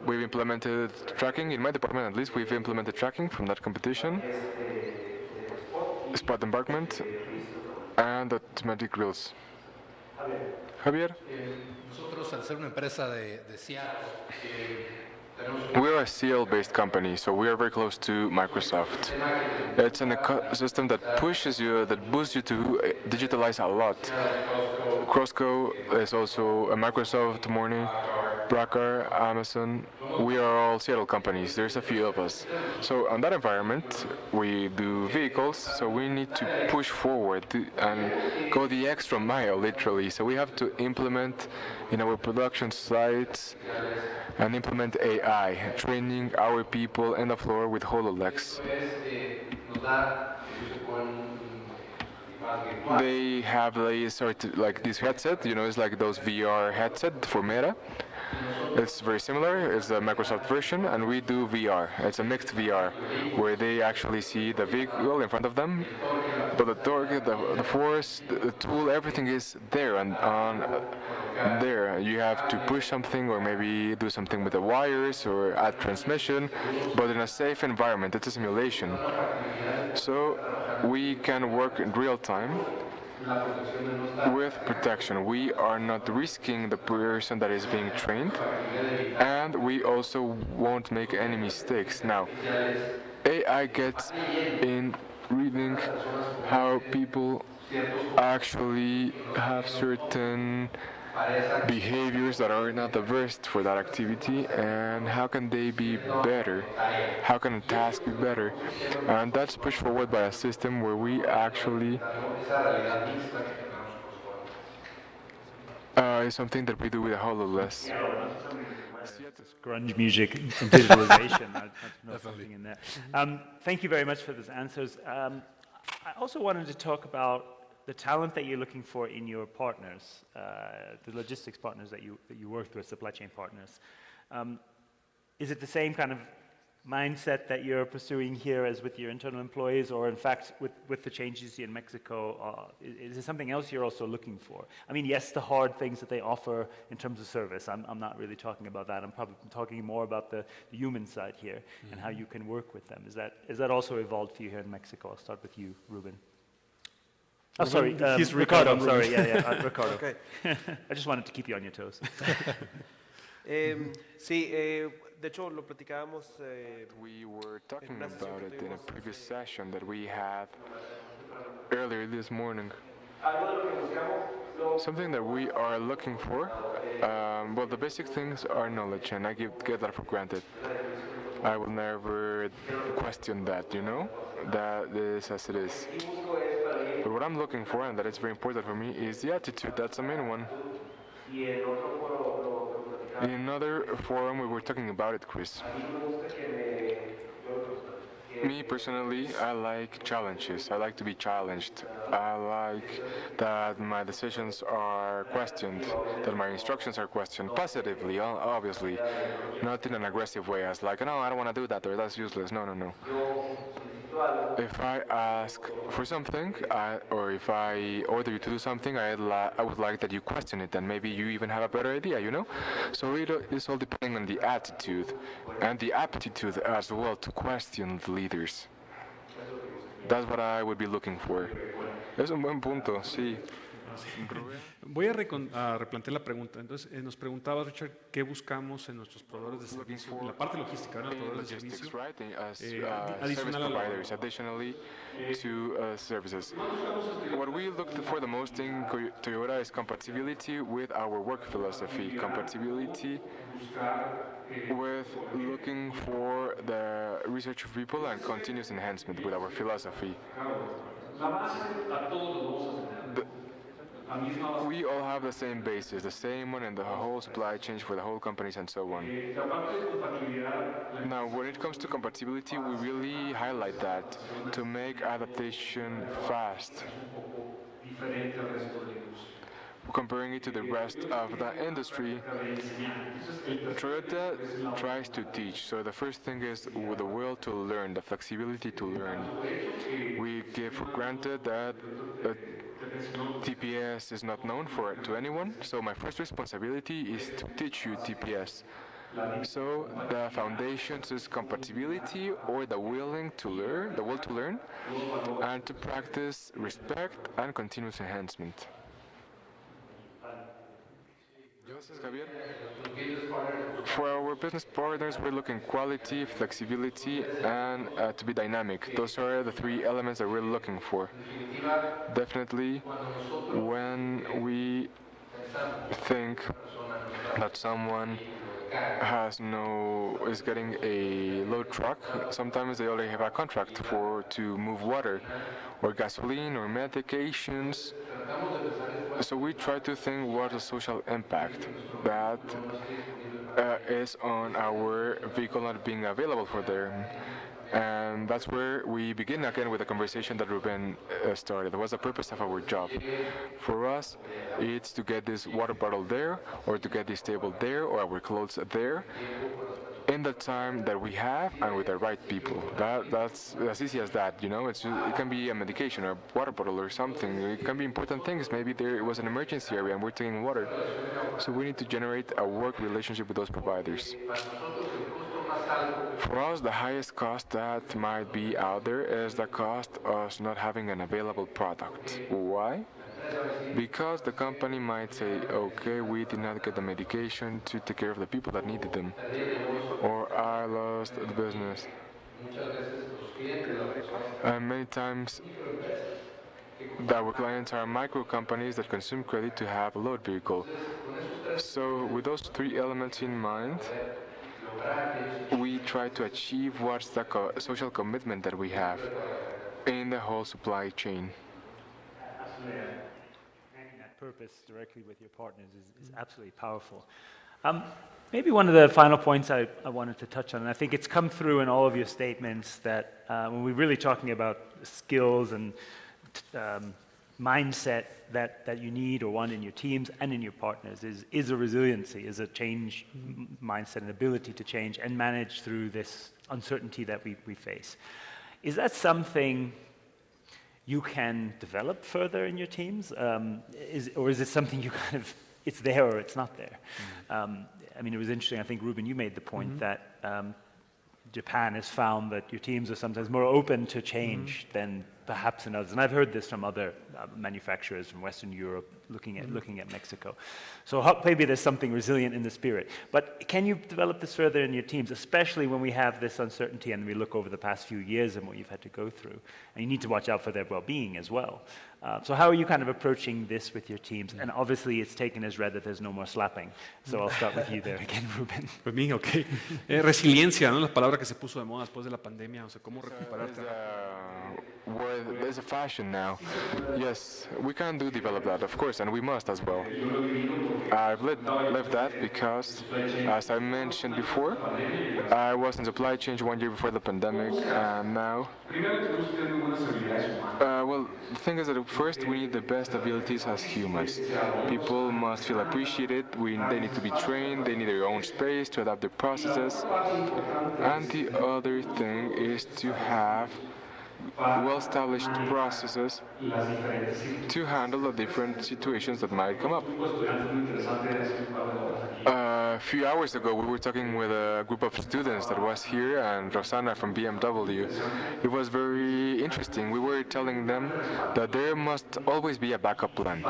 We've implemented tracking, in my department at least, we've implemented tracking from that competition, spot embarkment, and automatic grills. Javier? Nosotros, al ser una empresa de Seattle, We're a CL-based company, so we are very close to Microsoft. It's an ecosystem that pushes you, that boosts you to digitalize a lot. Crossco is also a Microsoft morning, Bracker, Amazon. We are all Seattle companies. There's a few of us. So on that environment, we do vehicles, so we need to push forward and go the extra mile, literally. So we have to implement in our production sites and implement AI, training our people in the floor with HoloLens. They have like this headset, it's like those VR headset for Meta. It's very similar, it's the Microsoft version, and we do VR. It's a mixed VR, where they actually see the vehicle in front of them, but the torque, the force, the tool, everything is there and there. You have to push something or maybe do something with the wires or add transmission, but in a safe environment. It's a simulation. So we can work in real time with protection. We are not risking the person that is being trained, and we also won't make any mistakes. Now, AI gets in reading how people actually have certain behaviors that are not averse for that activity, and how can they be better? How can a task be better? And that's pushed forward by a system where we actually is something that we do with a HoloLens. Grunge music and visualization. I know something in there. Thank you very much for those answers. I also wanted to talk about the talent that you're looking for in your partners, the logistics partners that you work with, supply chain partners. Is it the same kind of mindset that you're pursuing here as with your internal employees, or in fact with the changes you see in Mexico, is there something else you're also looking for? I mean, yes, the hard things that they offer in terms of service, I'm not really talking about that. I'm probably talking more about the human side here and how you can work with them. Is that also evolved for you here in Mexico? I'll start with you, Ruben. Oh, sorry, He's Ricardo, Ricardo, sorry, Ricardo. Okay. I just wanted to keep you on your toes. Sí, de hecho lo platicábamos. We were talking about it in a previous session that we had earlier this morning. Something that we are looking for, well, the basic things are knowledge, and I get that for granted. I will never question that, that is as it is. But what I'm looking for, and that is very important for me, is the attitude. That's the main one. In another forum, we were talking about it, Chris. Me personally, I like challenges. I like to be challenged. I like that my decisions are questioned, that my instructions are questioned positively, obviously, not in an aggressive way, as like, no, I don't want to do that, or that's useless. No, no, no. If I ask for something, or if I order you to do something, I would like that you question it, and maybe you even have a better idea, So it is all depending on the attitude, and the aptitude as well to question the leaders. That's what I would be looking for. Es un buen punto, sí. Voy a replantear la pregunta. Entonces, nos preguntaba Richard qué buscamos en nuestros proveedores de servicio, en la parte logística, ¿no? Proveedores de servicio, adicional a providers, additionally to services. What we look for the most in Toyota is compatibility with our work philosophy, compatibility with looking for the research of people and continuous enhancement with our philosophy. We all have the same basis, the same one in the whole supply chain for the whole companies and so on. Now, when it comes to compatibility, we really highlight that to make adaptation fast, comparing it to the rest of the industry. Toyota tries to teach, so the first thing is with the will to learn, the flexibility to learn. We give for granted that TPS is not known to anyone, so my first responsibility is to teach you TPS. So the foundations is compatibility, or the will to learn, and to practice respect and continuous enhancement. For our business partners, we're looking quality, flexibility, and to be dynamic. Those are the three elements that we're looking for. Definitely, when we think that someone is getting a load truck, sometimes they already have a contract to move water, or gasoline, or medications. So we try to think what the social impact that is on our vehicle not being available for them. And that's where we begin again with the conversation that Ruben started. What's the purpose of our job? For us, it's to get this water bottle there, or to get this table there, or our clothes there, in the time that we have and with the right people. That's as easy as that, it can be a medication or a water bottle or something. It can be important things. Maybe there was an emergency area and we're taking water. So we need to generate a work relationship with those providers. For us, the highest cost that might be out there is the cost of not having an available product. Why? Because the company might say, okay, we did not get the medication to take care of the people that needed them, or I lost the business. And many times, our clients are micro companies that consume credit to have a load vehicle. So with those three elements in mind, we try to achieve what's the social commitment that we have in the whole supply chain. Purpose directly with your partners is absolutely powerful. Maybe one of the final points I wanted to touch on, and I think it's come through in all of your statements, that when we're really talking about skills and mindset that you need or want in your teams and in your partners is a resiliency, is a change mindset, an ability to change and manage through this uncertainty that we face. Is that something you can develop further in your teams? Or is it something you kind of, it's there or it's not there? I mean, it was interesting, I think, Ruben, you made the point that Japan has found that your teams are sometimes more open to change than perhaps in others. And I've heard this from other manufacturers from Western Europe looking at Mexico. So maybe there's something resilient in the spirit. But can you develop this further in your teams, especially when we have this uncertainty and we look over the past few years and what you've had to go through? And you need to watch out for their well-being as well. So how are you kind of approaching this with your teams? And obviously it's taken as read that there's no more slapping. So I'll start with you there again, Ruben. Pues mí, ok. Resiliencia, ¿no? La palabra que se puso de moda después de la pandemia, o sea, cómo recuperarte. There's a fashion now. Yes, we can develop that, of course, and we must as well. I've lived that because, as I mentioned before, I was in supply chain 1 year before the pandemic, and now. Well, the thing is that first we need the best abilities as humans. People must feel appreciated. They need to be trained. They need their own space to adapt their processes. And the other thing is to have well-established processes to handle the different situations that might come up. A few hours ago, we were talking with a group of students that was here, and Rosanna from BMW. It was very interesting. We were telling them that there must always be a backup plan.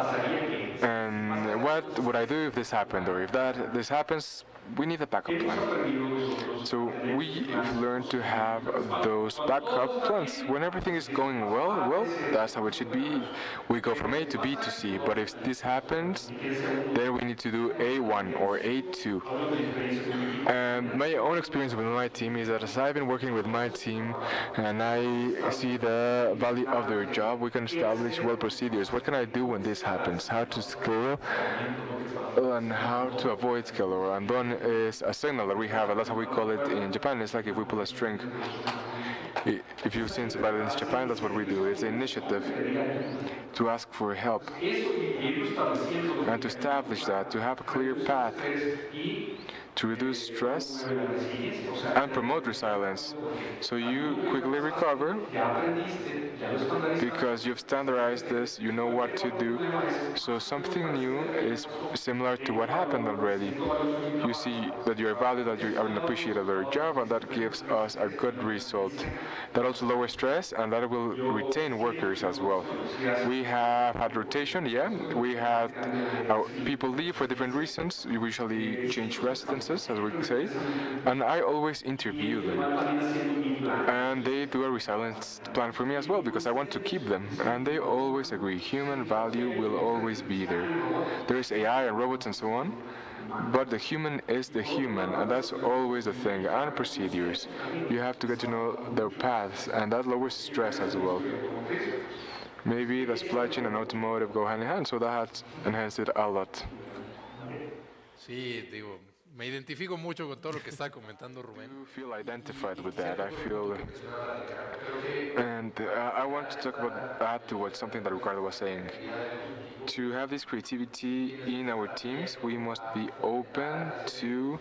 And what would I do if this happened, or if this happens? We need a backup plan. So we've learned to have those backup plans. When everything is going well, that's how it should be. We go from A to B to C. But if this happens, then we need to do A1 or A2. And my own experience with my team is that as I've been working with my team and I see the value of their job, we can establish well procedures. What can I do when this happens? How to scale and how to avoid scale. Or andon is a signal that we have, and that's how we call it in Japan. It's like if we pull a string. If you've seen somebody in Japan, that's what we do. It's an initiative to ask for help and to establish that, to have a clear path to reduce stress and promote resilience. So you quickly recover because you've standardized this, you know what to do. So something new is similar to what happened already. You see that you're valued, that you are appreciated of your job, and that gives us a good result. That also lowers stress, and that will retain workers as well. We have had rotation, yeah. We had people leave for different reasons. We usually change residences, as we say, and I always interview them. And they do a resilience plan for me as well, because I want to keep them. And they always agree, human value will always be there. There is AI and robots and so on, but the human is the human, and that's always the thing. And procedures. You have to get to know their paths, and that lowers stress as well. Maybe the supply chain and automotive go hand in hand, so that has enhanced it a lot. Sí, digo, me identifico mucho con todo lo que está comentando Rubén. I feel identified with that. I feel, and I want to talk about add to what something that Ricardo was saying. To have this creativity in our teams, we must be open to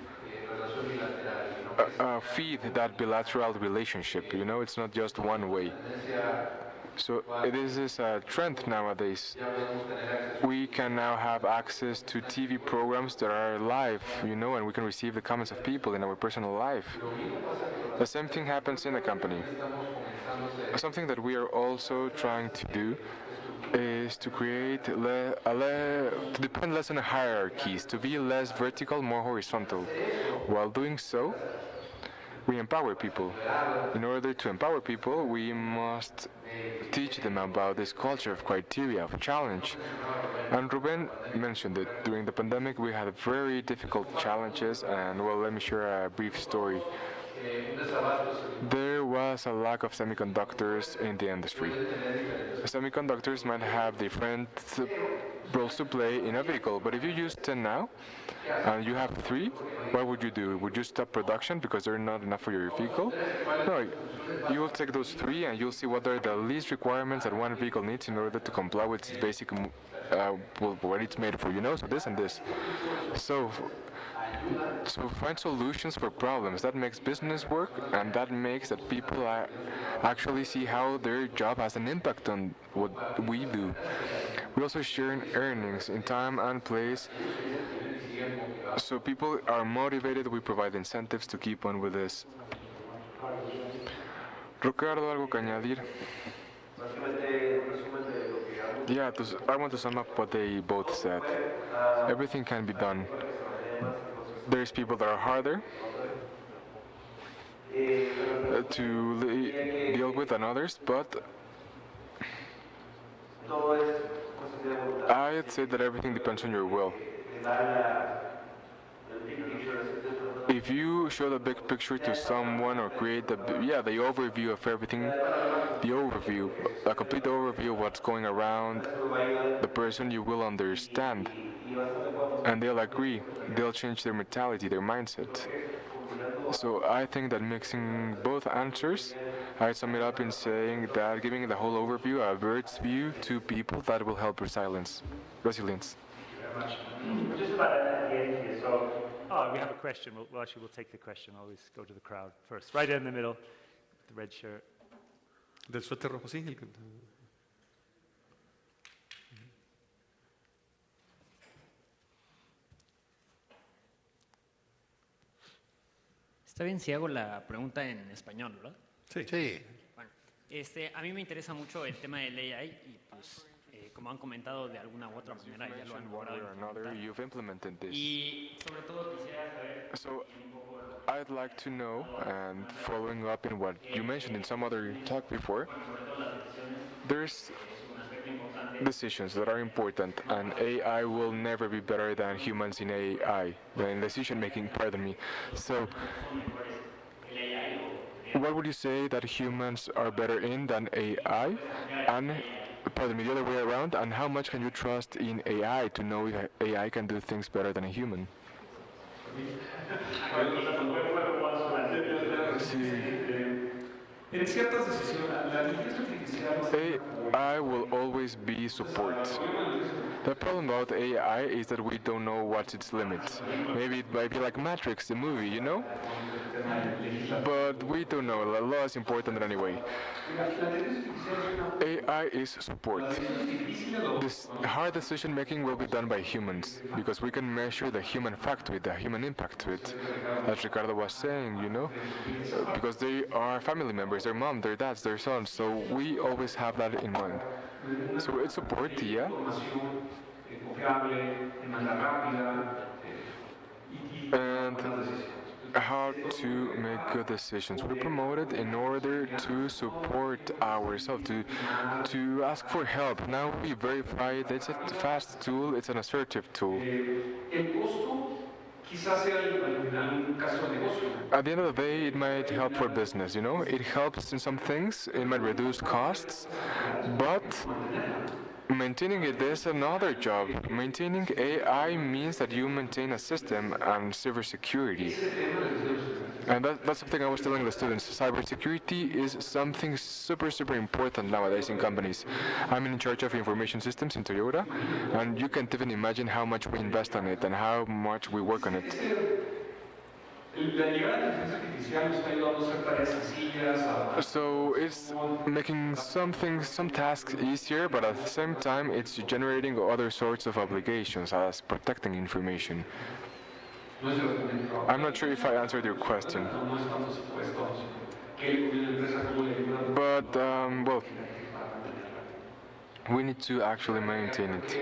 feed that bilateral relationship. You know, it's not just one way. So it is a trend nowadays. We can now have access to TV programs that are live, you know, and we can receive the comments of people in our personal life. The same thing happens in a company. Something that we are also trying to do is to create, to depend less on hierarchies, to be less vertical, more horizontal. While doing so, we empower people. In order to empower people, we must teach them about this culture of criteria, of challenge. And Ruben mentioned it. During the pandemic, we had very difficult challenges, and well, let me share a brief story. there was a lack of semiconductors in the industry. Semiconductors might have different roles to play in a vehicle, but if you use 10 now and you have 3, what would you do? Would you stop production because they're not enough for your vehicle? No, you will take those 3 and you'll see what are the least requirements that one vehicle needs in order to comply with its basic, what it's made for, so this and this. So find solutions for problems. That makes business work, and that makes that people actually see how their job has an impact on what we do. We also share earnings in time and place, so people are motivated. We provide incentives to keep on with this. Ricardo, ¿algo que añadir? Yeah, I want to sum up what they both said. Everything can be done. There's people that are harder to deal with than others, but I'd say that everything depends on your will. If you show the big picture to someone or create the overview of everything, a complete overview of what's going around the person, you will understand. And they'll agree, they'll change their mentality, their mindset. So I think that mixing both answers, I sum it up in saying that giving the whole overview, a bird's view to people, that will help resilience. Just about at the end here, so we have a question. We'll take the question. We'll always go to the crowd first. Right in the middle, the red shirt. Del suéter rojo, sí. Está bien si hago la pregunta en español, ¿verdad? Sí. Bueno, a mí me interesa mucho el tema del AI y pues como han comentado de alguna u otra manera ya lo han logrado implementar. Y sobre todo quisiera saber un poco. I'd like to know, and following up in what you mentioned in some other talk before, there's decisions that are important, and AI will never be better than humans in AI, in decision making, pardon me. So, what would you say that humans are better in than AI? And, pardon me, the other way around, and how much can you trust in AI to know if AI can do things better than a human? En ciertas decisiones, la inteligencia artificial AI will always be support. The problem about AI is that we don't know what's its limits. Maybe it might be like Matrix, the movie, But we don't know. The law is important anyway. AI is support. This hard decision making will be done by humans because we can measure the human fact to it, the human impact to it. As Ricardo was saying, because they are family members, their mom, their dads, their sons, so we always have that in mind. So it's support, yeah. And how to make good decisions. We promote it in order to support ourselves, to ask for help. Now we verify it. It's a fast tool. It's an assertive tool. At the end of the day, it might help for business, It helps in some things. It might reduce costs, but maintaining it is another job. Maintaining AI means that you maintain a system and cybersecurity. And that's something I was telling the students. Cybersecurity is something super, super important nowadays in companies. I'm in charge of information systems in Toyota, and you can't even imagine how much we invest on it and how much we work on it. So it's making some tasks easier, but at the same time it's generating other sorts of obligations as protecting information. I'm not sure if I answered your question. But, we need to actually maintain it.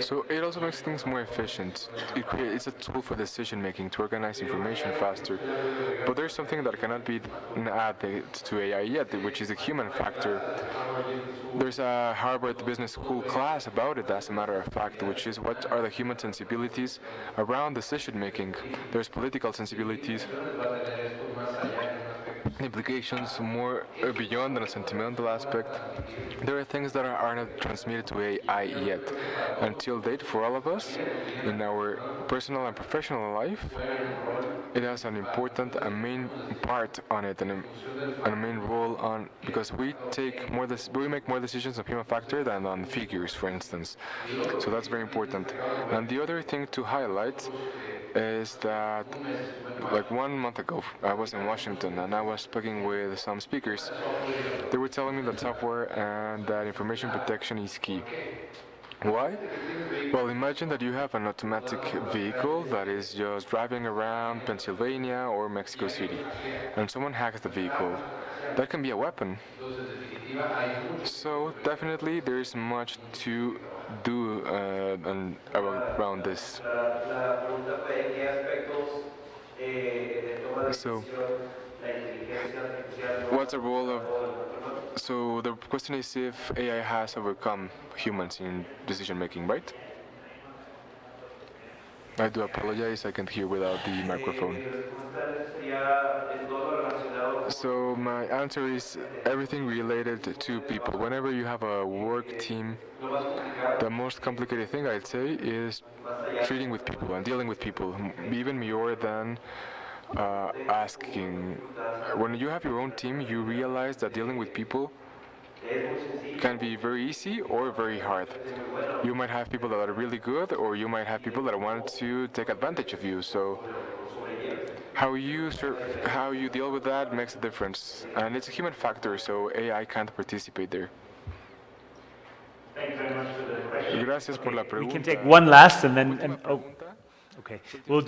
So it also makes things more efficient. It's a tool for decision making to organize information faster. But there's something that cannot be added to AI yet, which is the human factor. There's a Harvard Business School class about it, as a matter of fact, which is what are the human sensibilities around decision making. There's political sensibilities, implications more beyond the sentimental aspect. There are things that are not transmitted to AI yet. Until date, for all of us, in our personal and professional life, it has an important, a main part on it, and a main role on, because we make more decisions on human factor than on figures, for instance. So that's very important. And the other thing to highlight is that, like 1 month ago, I was in Washington and I was speaking with some speakers. They were telling me that software and that information protection is key. Why? Well, imagine that you have an automatic vehicle that is just driving around Pennsylvania or Mexico City, and someone hacks the vehicle. That can be a weapon. So definitely there is much to do around this. So, what's the role of... So the question is if AI has overcome humans in decision making, right? I do apologize, I can't hear without the microphone. So my answer is everything related to people. Whenever you have a work team, the most complicated thing I'd say is treating with people and dealing with people, even more than asking. When you have your own team, you realize that dealing with people can be very easy or very hard. You might have people that are really good, or you might have people that want to take advantage of you. So how you deal with that makes a difference, and it's a human factor, so AI can't participate there. Thanks very much for the question. Gracias por la pregunta. We can take one last and then... Okay, we'll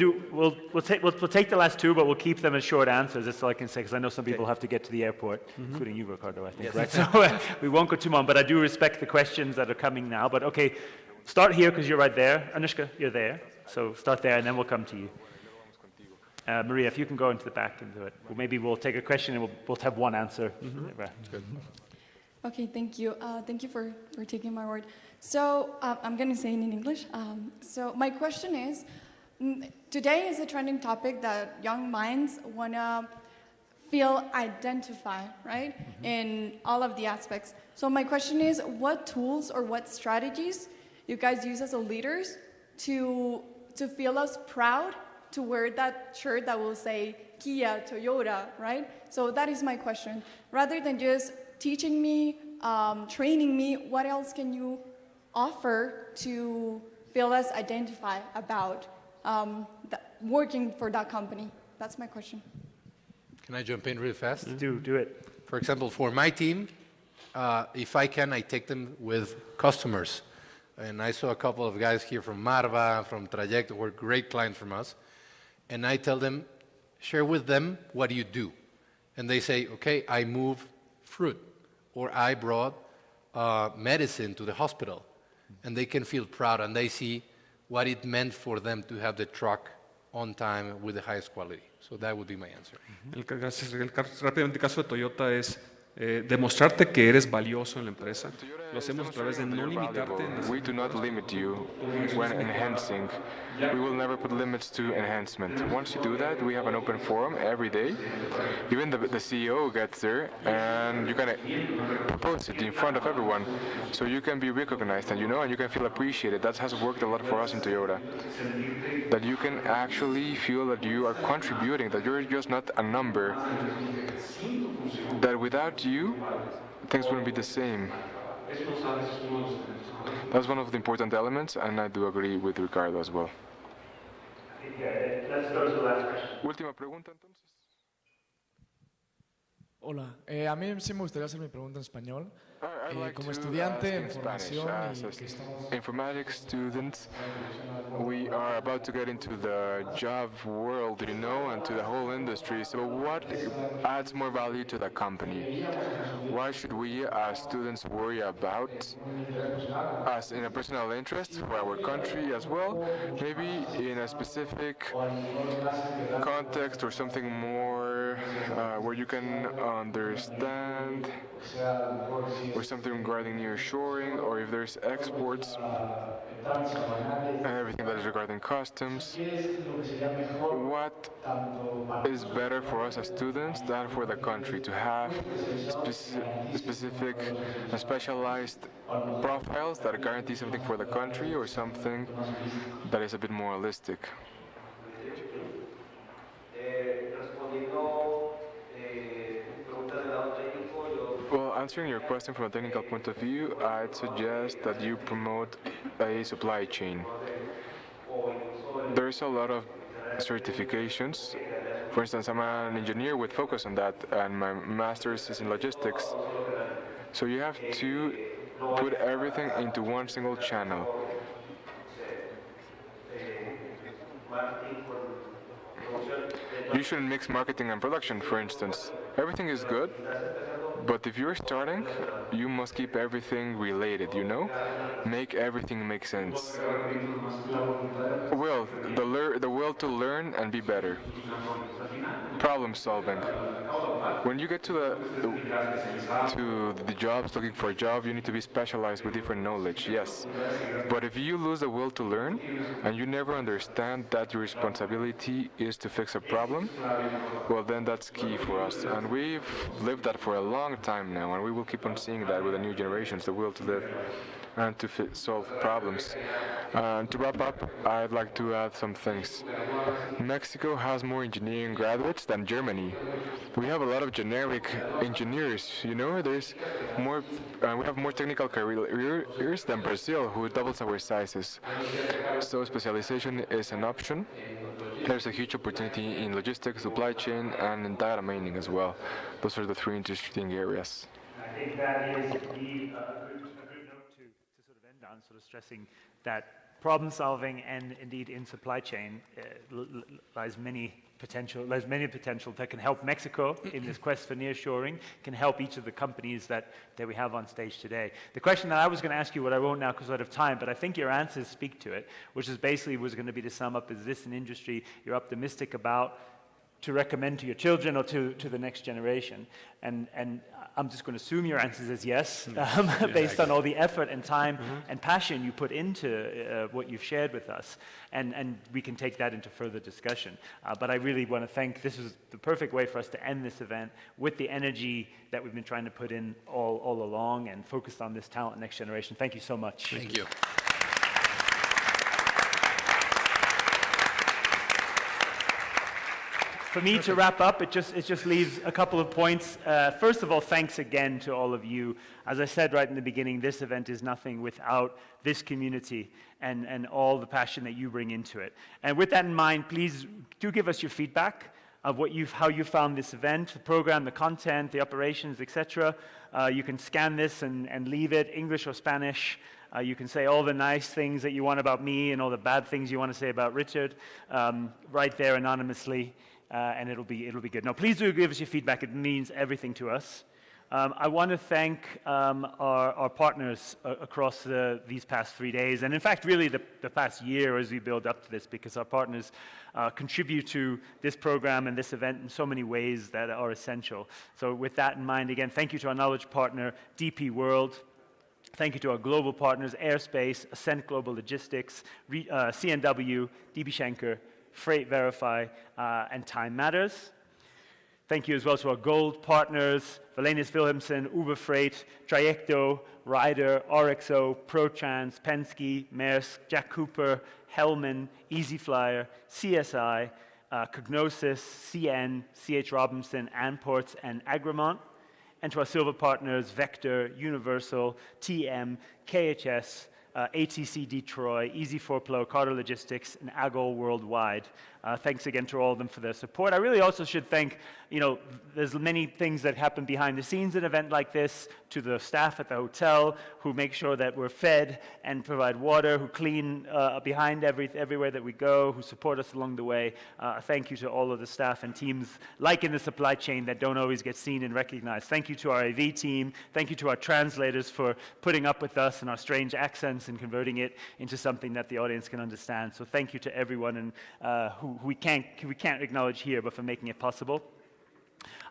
take the last two, but we'll keep them as short answers. That's all I can say, because I know some people have to get to the airport, including you, Ricardo, I think, right? So we won't go too long, but I do respect the questions that are coming now. But okay, start here because you're right there. Anushka, you're there. So start there, and then we'll come to you. Maria, if you can go into the back and do it. Well, maybe we'll take a question and we'll both have one answer. Good. Okay, thank you. Thank you for taking my word. So I'm going to say it in English. So my question is, today is a trending topic that young minds want to feel identified, right, in all of the aspects. So my question is, what tools or what strategies you guys use as a leaders to feel us proud to wear that shirt that will say Kia, Toyota, right? So that is my question. Rather than just teaching me, training me, what else can you offer to feel us identify about working for that company? That's my question. Can I jump in really fast? Do it. For example, for my team, if I can, I take them with customers. And I saw a couple of guys here from Marva, from Traject, who were great clients from us. And I tell them, share with them what you do. And they say, okay, I move fruit, or I brought medicine to the hospital. And they can feel proud, and they see what it meant for them to have the truck on time with the highest quality. So that would be my answer. Rápidamente, el caso de Toyota es demostrarte que eres valioso en la empresa. Lo hacemos a través de no limitarte. We do not limit you when enhancing. We will never put limits to enhancement. Once you do that, we have an open forum every day. Even the CEO gets there, and you can propose it in front of everyone, so you can be recognized, and you can feel appreciated. That has worked a lot for us in Toyota. That you can actually feel that you are contributing, that you're just not a number. That without you, things wouldn't be the same. That's one of the important elements, and I do agree with Ricardo as well. Let's go to the last question. Última pregunta, entonces. Hola, a mí sí me gustaría hacer mi pregunta en español. Como Como estudiante en Spanish, formación as y que estamos... informatics students, we are about to get into the job world, and to the whole industry. So what adds more value to the company? Why should we as students worry about us in a personal interest for our country as well? Maybe in a specific context or something more where you can understand, or something regarding nearshoring, or if there's exports and everything that is regarding customs. What is better for us as students than for the country to have specific and specialized profiles that guarantee something for the country, or something that is a bit more holistic? Well, answering your question from a technical point of view, I'd suggest that you promote a supply chain. There's a lot of certifications. For instance, I'm an engineer with focus on that, and my master's is in logistics. So you have to put everything into one single channel. You shouldn't mix marketing and production, for instance. Everything is good, but if you're starting, you must keep everything related, Make everything make sense. Well, the will to learn and be better. Problem solving. When you get to the jobs, looking for a job, you need to be specialized with different knowledge, yes. But if you lose the will to learn, and you never understand that your responsibility is to fix a problem, well, then that's key for us. And we've lived that for a long time now, and we will keep on seeing that with the new generations, the will to live and to solve problems. To wrap up, I'd like to add some things. Mexico has more engineering graduates than Germany. We have a lot of generic engineers, there's more, we have more technical careers than Brazil, who doubles our sizes. So specialization is an option. There's a huge opportunity in logistics, supply chain, and in data mining as well. Those are the three interesting areas. I think that is indeed a good note to sort of end on, sort of stressing that problem solving and indeed in supply chain lies many potential that can help Mexico in this quest for nearshoring, can help each of the companies that we have on stage today. The question that I was going to ask you, what I won't now because out of time, but I think your answers speak to it, which is basically was going to be to sum up, is this an industry you're optimistic about to recommend to your children or to the next generation? And I'm just going to assume your answer is yes, based on all the effort and time and passion you put into what you've shared with us. And we can take that into further discussion. But I really want to thank, this is the perfect way for us to end this event with the energy that we've been trying to put in all along and focused on this talent next generation. Thank you so much. Thank you. For me to wrap up, it just leaves a couple of points. First of all, thanks again to all of you. As I said right in the beginning, this event is nothing without this community and all the passion that you bring into it. And with that in mind, please do give us your feedback of how you found this event, the program, the content, the operations, etc. You can scan this and leave it, English or Spanish. You can say all the nice things that you want about me and all the bad things you want to say about Richard right there anonymously. And it'll be good. Now, please do give us your feedback. It means everything to us. I want to thank our partners across these past 3 days, and in fact, really the past year as we build up to this, because our partners contribute to this program and this event in so many ways that are essential. So with that in mind, again, thank you to our knowledge partner, DP World. Thank you to our global partners, Airspace, Ascent Global Logistics, CNW, DB Schenker, Freight Verify, and Time Matters. Thank you as well to our gold partners, Wallenius Wilhelmsen, Uber Freight, Trajecto, Ryder, RXO, ProTrans, Penske, Maersk, Jack Cooper, Hellman, EasyFlyer, CSI, Cognosis, CN, CH Robinson, Anports, and Agramont. And to our silver partners, Vector, Universal, TM, KHS, ATC Detroit, Easy4Flow, Carter Logistics, and AGOL Worldwide. Thanks again to all of them for their support. I really also should thank, there's many things that happen behind the scenes at an event like this, to the staff at the hotel who make sure that we're fed and provide water, who clean behind everywhere that we go, who support us along the way. Thank you to all of the staff and teams, like in the supply chain, that don't always get seen and recognized. Thank you to our AV team. Thank you to our translators for putting up with us and our strange accents and converting it into something that the audience can understand. So thank you to everyone who we can't acknowledge here, but for making it possible.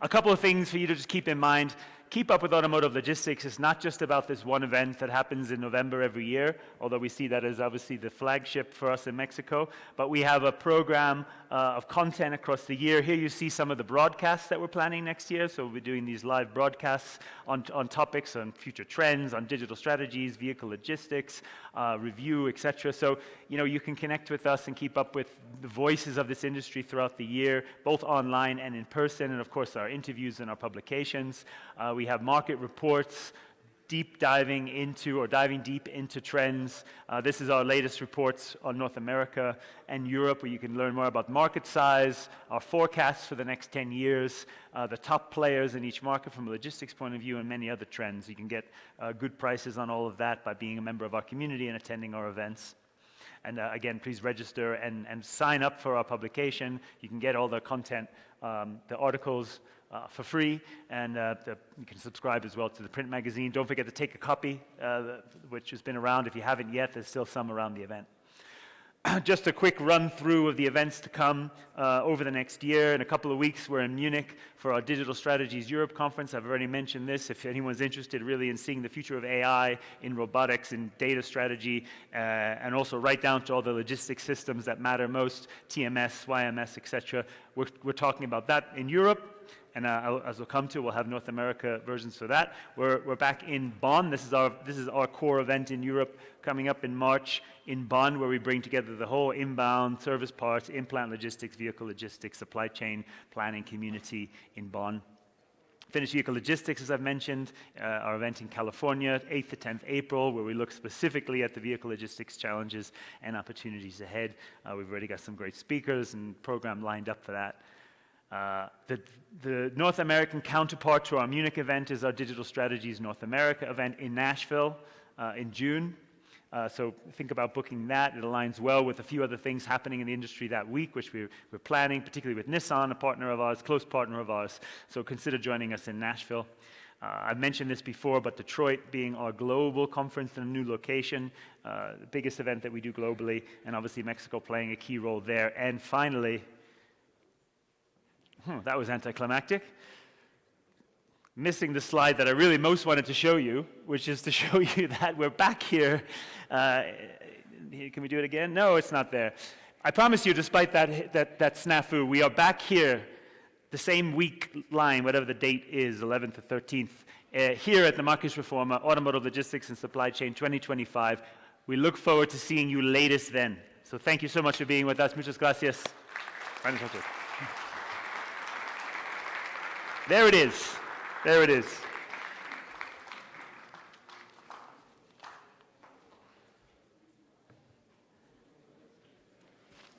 A couple of things for you to just keep in mind. Keep Up with Automotive Logistics is not just about this one event that happens in November every year, although we see that as obviously the flagship for us in Mexico, but we have a program of content across the year. Here you see some of the broadcasts that we're planning next year, so we'll be doing these live broadcasts on topics, on future trends, on digital strategies, vehicle logistics, review, etc. So, you can connect with us and keep up with the voices of this industry throughout the year, both online and in person, and of course our interviews and our publications. We have market reports, diving deep into trends. This is our latest reports on North America and Europe, where you can learn more about market size, our forecasts for the next 10 years, the top players in each market from a logistics point of view, and many other trends. You can get good prices on all of that by being a member of our community and attending our events. And again, please register and sign up for our publication. You can get all the content, the articles, for free, and you can subscribe as well to the print magazine. Don't forget to take a copy, which has been around. If you haven't yet, there's still some around the event. Just a quick run through of the events to come over the next year. In a couple of weeks, we're in Munich for our Digital Strategies Europe conference. I've already mentioned this. If anyone's interested really in seeing the future of AI in robotics and data strategy, and also right down to all the logistics systems that matter most, TMS, YMS, etc., we're talking about that in Europe. And as we'll come to, we'll have North America versions for that. We're back in Bonn. This is our core event in Europe coming up in March in Bonn, where we bring together the whole inbound service parts, implant logistics, vehicle logistics, supply chain planning community in Bonn. Finished Vehicle Logistics, as I've mentioned, our event in California, 8th to 10th April, where we look specifically at the vehicle logistics challenges and opportunities ahead. We've already got some great speakers and program lined up for that. The North American counterpart to our Munich event is our Digital Strategies North America event in Nashville in June. So think about booking that. It aligns well with a few other things happening in the industry that week, which we're planning, particularly with Nissan, a partner of ours, close partner of ours. So consider joining us in Nashville. I've mentioned this before, but Detroit being our global conference in a new location, the biggest event that we do globally, and obviously Mexico playing a key role there. And finally, that was anticlimactic. Missing the slide that I really most wanted to show you, which is to show you that we're back here. Can we do it again? No, it's not there. I promise you, despite that snafu, we are back here the same week line, whatever the date is, 11th to 13th, here at the Marcus Reforma, Automotive Logistics and Supply Chain 2025. We look forward to seeing you latest then. So thank you so much for being with us. Muchas gracias. There it is. There it is.